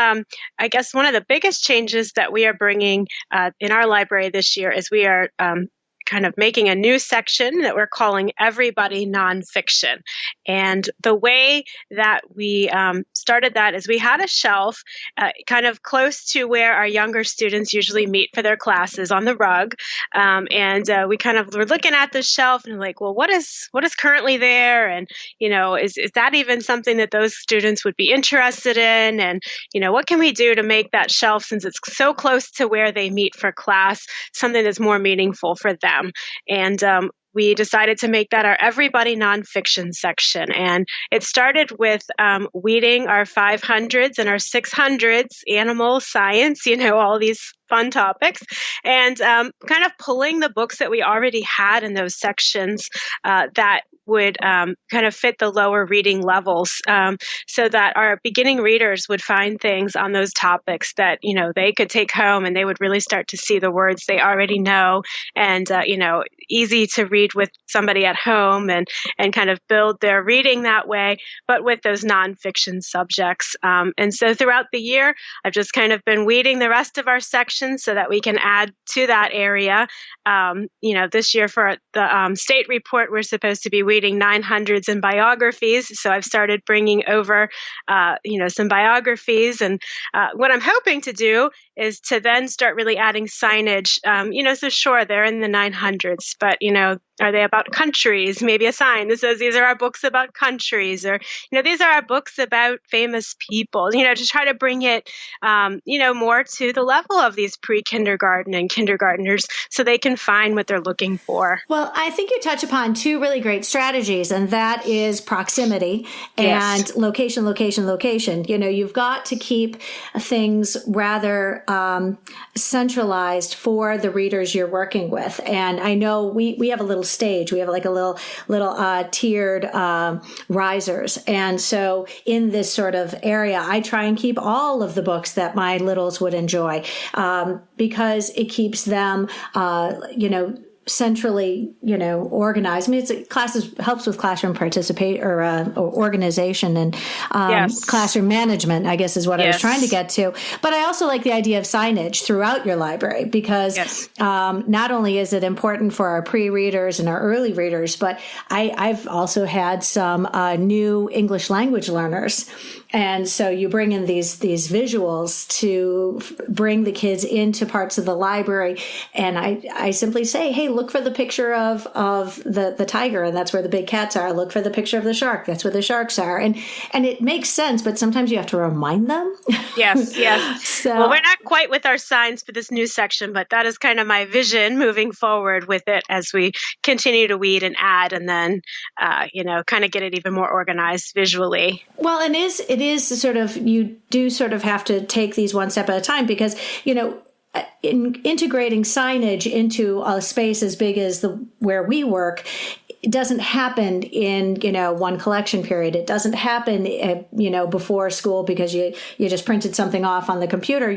I guess one of the biggest changes that we are bringing in our library this year is we are kind of making a new section that we're calling Everybody Nonfiction. And the way that we started that is we had a shelf kind of close to where our younger students usually meet for their classes on the rug. And we kind of were looking at the shelf and like, well, what is currently there? And, is that even something that those students would be interested in? And, what can we do to make that shelf, since it's so close to where they meet for class, something that's more meaningful for them? And we decided to make that our Everybody Nonfiction section. And it started with weeding our 500s and our 600s, animal science, all these fun topics, and kind of pulling the books that we already had in those sections that would kind of fit the lower reading levels, so that our beginning readers would find things on those topics that, they could take home and they would really start to see the words they already know, and, easy to read with somebody at home, and kind of build their reading that way, but with those nonfiction subjects. And so throughout the year, I've just kind of been weeding the rest of our sections so that we can add to that area. This year for the state report, we're supposed to be reading 900s and biographies. So I've started bringing over, some biographies. And what I'm hoping to do is to then start really adding signage. So sure, they're in the 900s, but, are they about countries? Maybe a sign that says these are our books about countries, or, these are our books about famous people, to try to bring it, more to the level of these pre-kindergarten and kindergartners so they can find what they're looking for. Well, I think you touch upon 2 really great strategies, and that is proximity and location. You've got to keep things rather centralized for the readers you're working with. And I know we have a little stage. We have like a little tiered risers. And so in this sort of area, I try and keep all of the books that my littles would enjoy, because it keeps them, centrally, organized. I mean, helps with classroom participate or organization and classroom management, I guess is what I was trying to get to. But I also like the idea of signage throughout your library, because not only is it important for our pre-readers and our early readers, but I've also had some new English language learners. And so you bring in these visuals to bring the kids into parts of the library. And I simply say, hey, look for the picture of the tiger, and that's where the big cats are. Look for the picture of the shark. That's where the sharks are. And it makes sense, but sometimes you have to remind them. Yes. So, well, quite with our signs for this new section, but that is kind of my vision moving forward with it as we continue to weed and add, and then, kind of get it even more organized visually. Well, and it is sort of, you do sort of have to take these one step at a time because, in integrating signage into a space as big as where we work, it doesn't happen in, one collection period. It doesn't happen, before school because you just printed something off on the computer.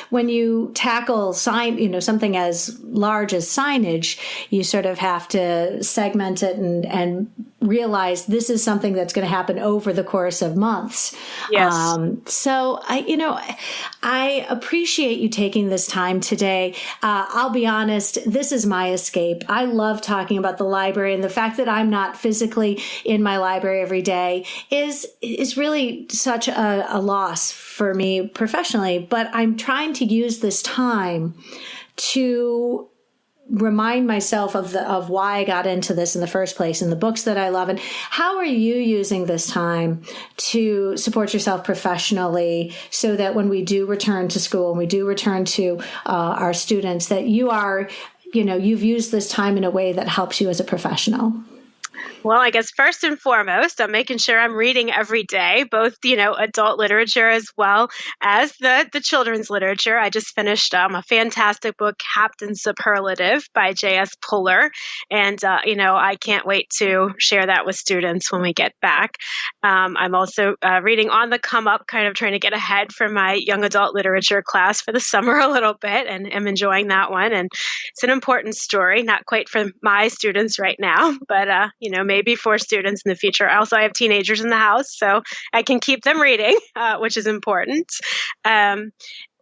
When you tackle something as large as signage, you sort of have to segment it and realize this is something that's going to happen over the course of months. Yes. So I appreciate you taking this time today. I'll be honest, this is my escape. I love talking about the library, and the fact that I'm not physically in my library every day is really such a loss for me professionally. But I'm trying to use this time to remind myself of why I got into this in the first place and the books that I love. And how are you using this time to support yourself professionally so that when we do return to school and we do return to our students, that you are, you've used this time in a way that helps you as a professional? Well, I guess first and foremost, I'm making sure I'm reading every day, both, adult literature as well as the children's literature. I just finished a fantastic book, Captain Superlative by J.S. Puller. And, I can't wait to share that with students when we get back. I'm also reading On the Come Up, kind of trying to get ahead for my young adult literature class for the summer a little bit, and am enjoying that one. And it's an important story, not quite for my students right now, but, maybe for students in the future. Also, I have teenagers in the house, so I can keep them reading, which is important.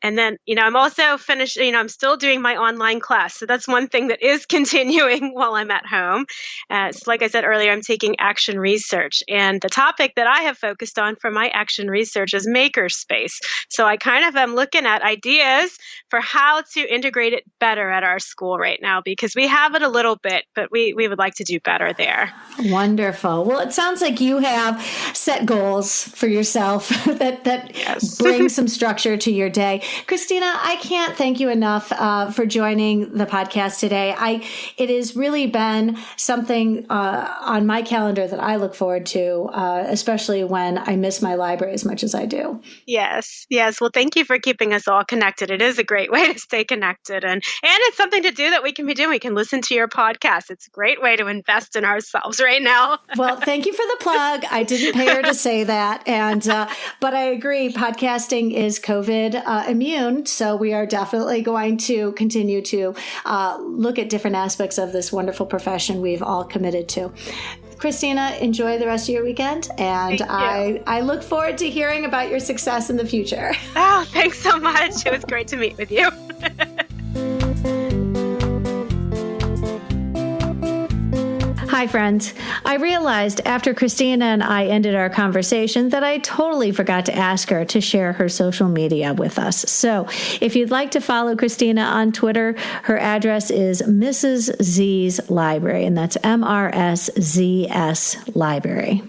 And then, I'm also finished, I'm still doing my online class. So that's one thing that is continuing while I'm at home. So like I said earlier, I'm taking action research. And the topic that I have focused on for my action research is makerspace. So I kind of am looking at ideas for how to integrate it better at our school right now, because we have it a little bit, but we would like to do better there. Wonderful. Well, it sounds like you have set goals for yourself that yes. Bring some structure to your day. Christina, I can't thank you enough for joining the podcast today. It has really been something on my calendar that I look forward to, especially when I miss my library as much as I do. Yes. Well, thank you for keeping us all connected. It is a great way to stay connected, and it's something to do that we can be doing. We can listen to your podcast. It's a great way to invest in ourselves right now. Well, thank you for the plug. I didn't pay her to say that, but I agree. Podcasting is COVID immune. So we are definitely going to continue to look at different aspects of this wonderful profession we've all committed to. Christina, enjoy the rest of your weekend. And I look forward to hearing about your success in the future. Oh, thanks so much. It was great to meet with you. Hi, friends. I realized after Christina and I ended our conversation that I totally forgot to ask her to share her social media with us. So if you'd like to follow Christina on Twitter, her address is Mrs. Z's Library, and that's MRSZS Library.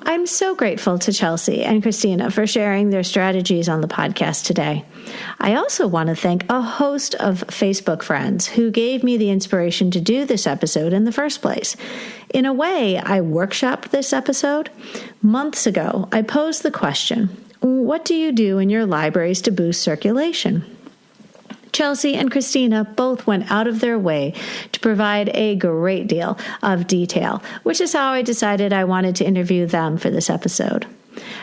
I'm so grateful to Chelsea and Christina for sharing their strategies on the podcast today. I also want to thank a host of Facebook friends who gave me the inspiration to do this episode in the first place. In a way, I workshopped this episode. Months ago, I posed the question, what do you do in your libraries to boost circulation? Chelsea and Christina both went out of their way to provide a great deal of detail, which is how I decided I wanted to interview them for this episode.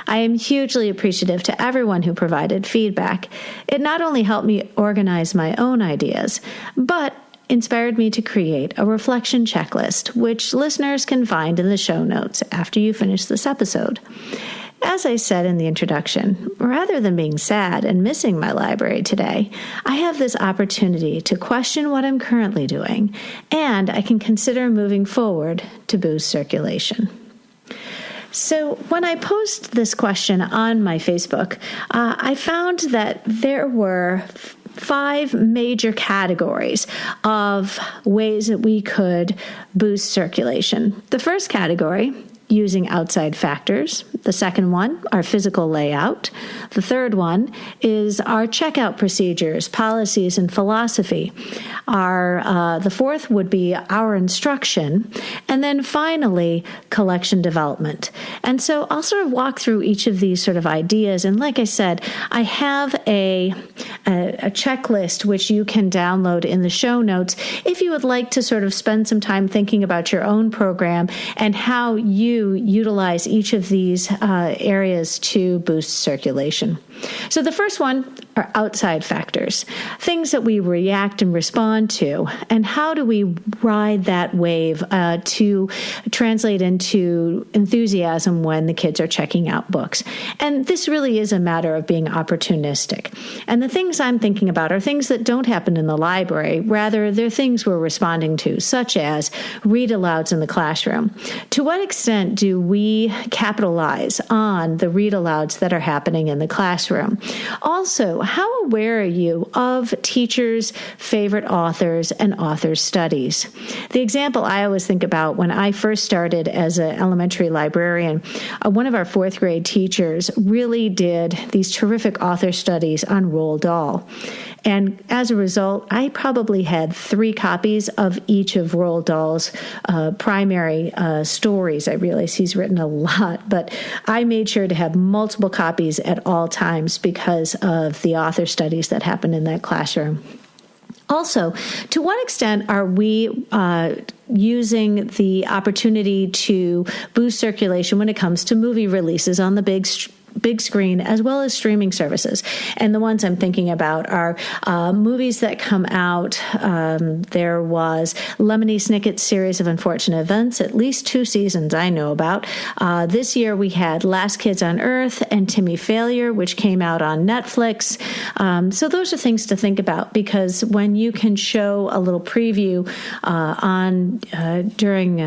I am hugely appreciative to everyone who provided feedback. It not only helped me organize my own ideas, but inspired me to create a reflection checklist, which listeners can find in the show notes after you finish this episode. As I said in the introduction, rather than being sad and missing my library today, I have this opportunity to question what I'm currently doing, and I can consider moving forward to boost circulation. So when I posed this question on my Facebook, I found that there were 5 major categories of ways that we could boost circulation. The first category using outside factors. The second one, our physical layout. The third one is our checkout procedures, policies, and philosophy. The fourth would be our instruction. And then finally, collection development. And so I'll sort of walk through each of these sort of ideas. And like I said, I have a checklist which you can download in the show notes if you would like to sort of spend some time thinking about your own program and how you utilize each of these areas to boost circulation. So the first one are outside factors, things that we react and respond to, and how do we ride that wave to translate into enthusiasm when the kids are checking out books. And this really is a matter of being opportunistic. And the things I'm thinking about are things that don't happen in the library. Rather, they're things we're responding to, such as read-alouds in the classroom. To what extent do we capitalize on the read-alouds that are happening in the classroom? Also, how aware are you of teachers' favorite authors and authors' studies? The example I always think about when I first started as an elementary librarian, one of our fourth grade teachers really did these terrific author studies on Roald Dahl. And as a result, I probably had 3 copies of each of Roald Dahl's primary stories. I realize he's written a lot, but I made sure to have multiple copies at all times because of the author studies that happened in that classroom. Also, to what extent are we using the opportunity to boost circulation when it comes to movie releases on the big screen, as well as streaming services? And the ones I'm thinking about are movies that come out. There was Lemony Snicket's series of unfortunate events, at least 2 seasons I know about. This year we had Last Kids on Earth and Timmy Failure, which came out on Netflix. So those are things to think about, because when you can show a little preview during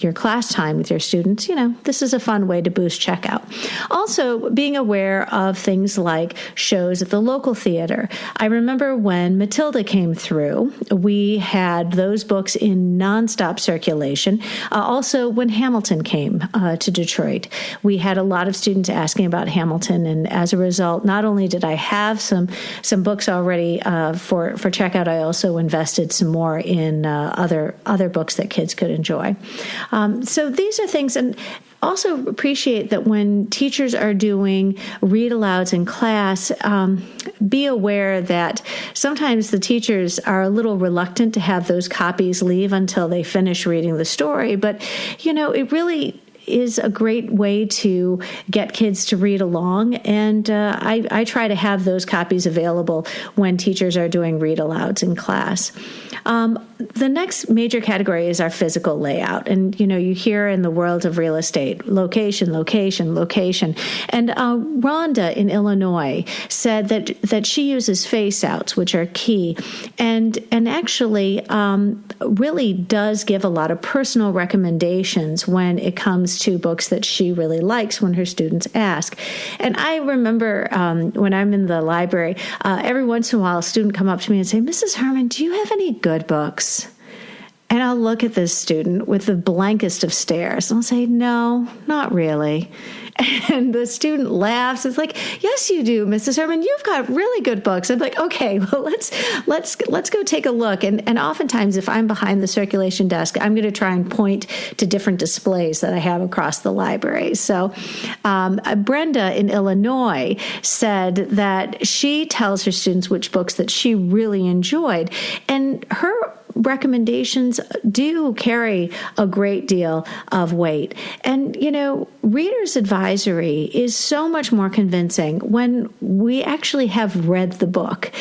your class time with your students, this is a fun way to boost checkout. Also, being aware of things like shows at the local theater. I remember when Matilda came through, we had those books in nonstop circulation. Also, when Hamilton came to Detroit, we had a lot of students asking about Hamilton, and as a result, not only did I have some books already for checkout, I also invested some more in other books that kids could enjoy. So these are things, and also appreciate that when teachers are doing read-alouds in class, be aware that sometimes the teachers are a little reluctant to have those copies leave until they finish reading the story. But, it really is a great way to get kids to read along. And I try to have those copies available when teachers are doing read-alouds in class. The next major category is our physical layout. And, you hear in the world of real estate, location, location, location. And Rhonda in Illinois said that she uses face-outs, which are key, and actually really does give a lot of personal recommendations when it comes to books that she really likes when her students ask. And I remember when I'm in the library, every once in a while a student come up to me and say, "Mrs. Herman, do you have any good books?" And I'll look at this student with the blankest of stares, and I'll say, "No, not really." And the student laughs. It's like, "Yes, you do, Mrs. Herman. You've got really good books." I'm like, "Okay, well, let's go take a look." And oftentimes, if I'm behind the circulation desk, I'm going to try and point to different displays that I have across the library. So, Brenda in Illinois said that she tells her students which books that she really enjoyed, and her recommendations do carry a great deal of weight. And, Reader's Advisory is so much more convincing when we actually have read the book.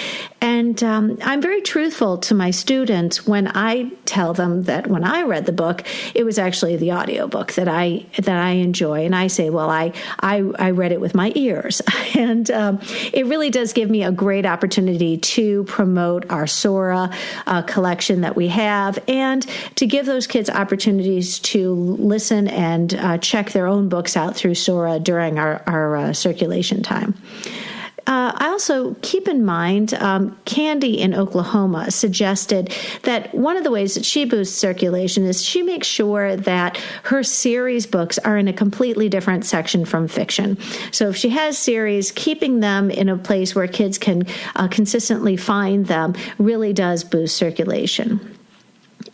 And I'm very truthful to my students when I tell them that when I read the book, it was actually the audiobook that I enjoy. And I say, well, I read it with my ears. And it really does give me a great opportunity to promote our Sora collection that we have, and to give those kids opportunities to listen and check their own books out through Sora during our circulation time. I also keep in mind, Candy in Oklahoma suggested that one of the ways that she boosts circulation is she makes sure that her series books are in a completely different section from fiction. So if she has series, keeping them in a place where kids can consistently find them really does boost circulation.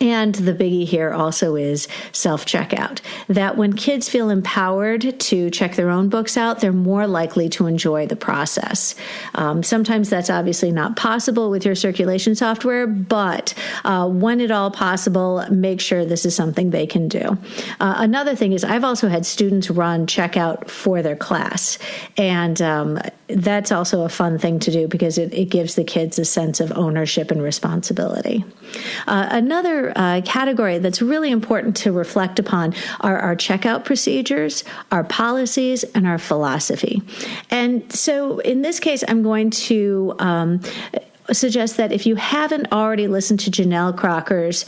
And the biggie here also is self-checkout, that when kids feel empowered to check their own books out, they're more likely to enjoy the process. Sometimes that's obviously not possible with your circulation software, but when at all possible, make sure this is something they can do. Another thing is I've also had students run checkout for their class, and that's also a fun thing to do because it gives the kids a sense of ownership and responsibility. Another category that's really important to reflect upon are our checkout procedures, our policies, and our philosophy. And so in this case, I'm going to suggest that if you haven't already listened to Janelle Crocker's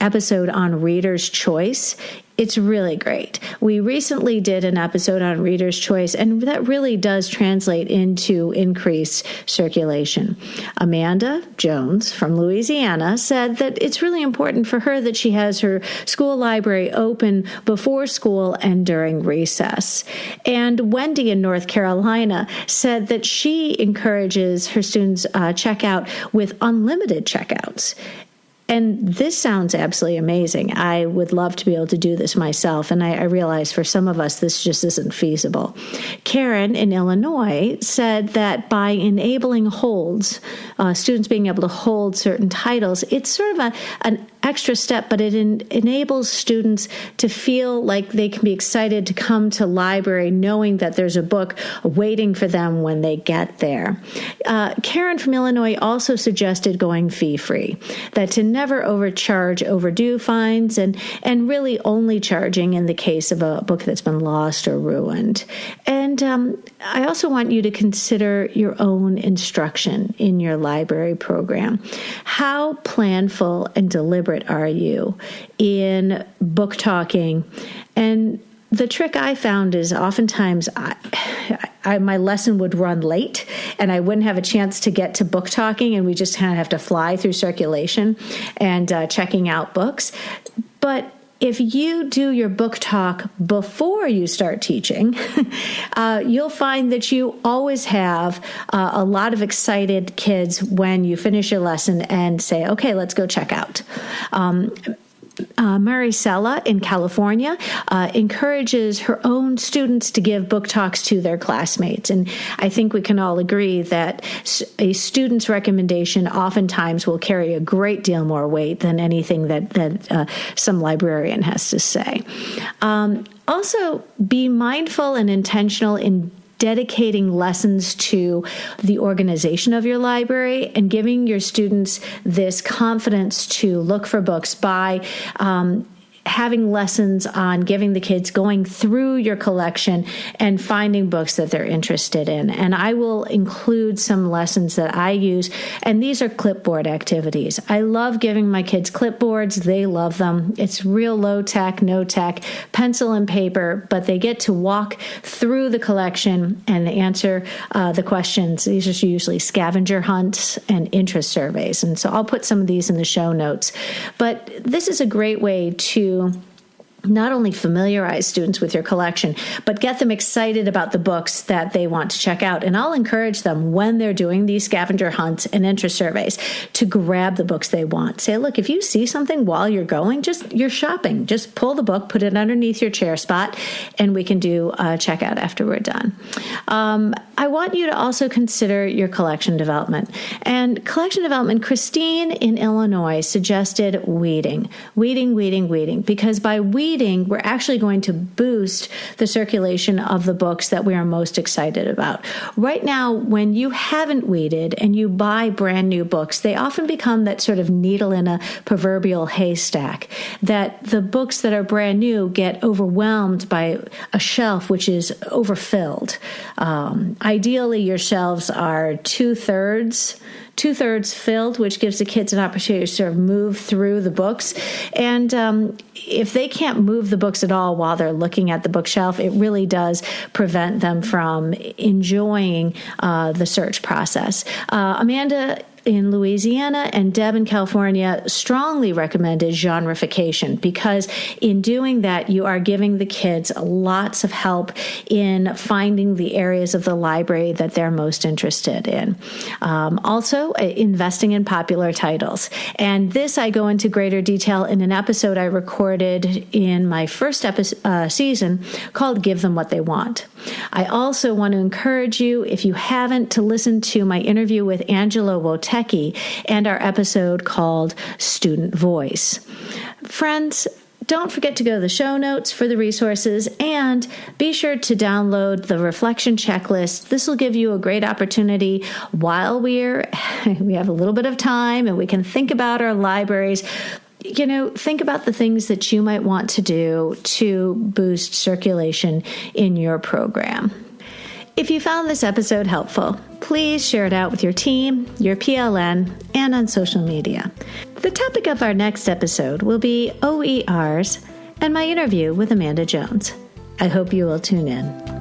episode on Reader's Choice, it's really great. We recently did an episode on Reader's Choice, and that really does translate into increased circulation. Amanda Jones from Louisiana said that it's really important for her that she has her school library open before school and during recess. And Wendy in North Carolina said that she encourages her students checkout with unlimited checkouts. And this sounds absolutely amazing. I would love to be able to do this myself, and I realize for some of us this just isn't feasible. Karen in Illinois said that by enabling holds, students being able to hold certain titles, it's sort of an extra step, but it enables students to feel like they can be excited to come to library knowing that there's a book waiting for them when they get there. Karen from Illinois also suggested going fee-free, that to never overcharge overdue fines and really only charging in the case of a book that's been lost or ruined. And I also want you to consider your own instruction in your library program. How planful and deliberate are you in book talking? And the trick I found is oftentimes my lesson would run late and I wouldn't have a chance to get to book talking, and we just kind of have to fly through circulation and checking out books. But if you do your book talk before you start teaching, you'll find that you always have a lot of excited kids when you finish your lesson and say, okay, let's go check out. Maricela in California encourages her own students to give book talks to their classmates. And I think we can all agree that a student's recommendation oftentimes will carry a great deal more weight than anything that some librarian has to say. Also, be mindful and intentional in dedicating lessons to the organization of your library and giving your students this confidence to look for books by having lessons on giving the kids going through your collection and finding books that they're interested in. And I will include some lessons that I use, and these are clipboard activities. I love giving my kids clipboards. They love them. It's real low tech, no tech, pencil and paper, but they get to walk through the collection and answer the questions. These are usually scavenger hunts and interest surveys. And so I'll put some of these in the show notes. But this is a great way to not only familiarize students with your collection, but get them excited about the books that they want to check out. And I'll encourage them when they're doing these scavenger hunts and interest surveys to grab the books they want. Say, look, if you see something while you're going, you're shopping, just pull the book, put it underneath your chair spot, and we can do a checkout after we're done. I want you to also consider your collection development. And collection development, Christine in Illinois suggested weeding, because by weeding, we're actually going to boost the circulation of the books that we are most excited about. Right now, when you haven't weeded and you buy brand new books, they often become that sort of needle in a proverbial haystack, that the books that are brand new get overwhelmed by a shelf which is overfilled. Ideally, your shelves are 2/3 2/3 filled, which gives the kids an opportunity to sort of move through the books. And if they can't move the books at all while they're looking at the bookshelf, it really does prevent them from enjoying the search process. Amanda in Louisiana and Deb in California strongly recommended genreification, because in doing that, you are giving the kids lots of help in finding the areas of the library that they're most interested in. Also, investing in popular titles. And this I go into greater detail in an episode I recorded in my first season called Give Them What They Want. I also want to encourage you, if you haven't, to listen to my interview with Angela Wotecki and our episode called Student Voice. Friends, don't forget to go to the show notes for the resources, and be sure to download the reflection checklist. This will give you a great opportunity while we have a little bit of time and we can think about our libraries. Think about the things that you might want to do to boost circulation in your program. If you found this episode helpful, please share it out with your team, your PLN, and on social media. The topic of our next episode will be OERs and my interview with Amanda Jones. I hope you will tune in.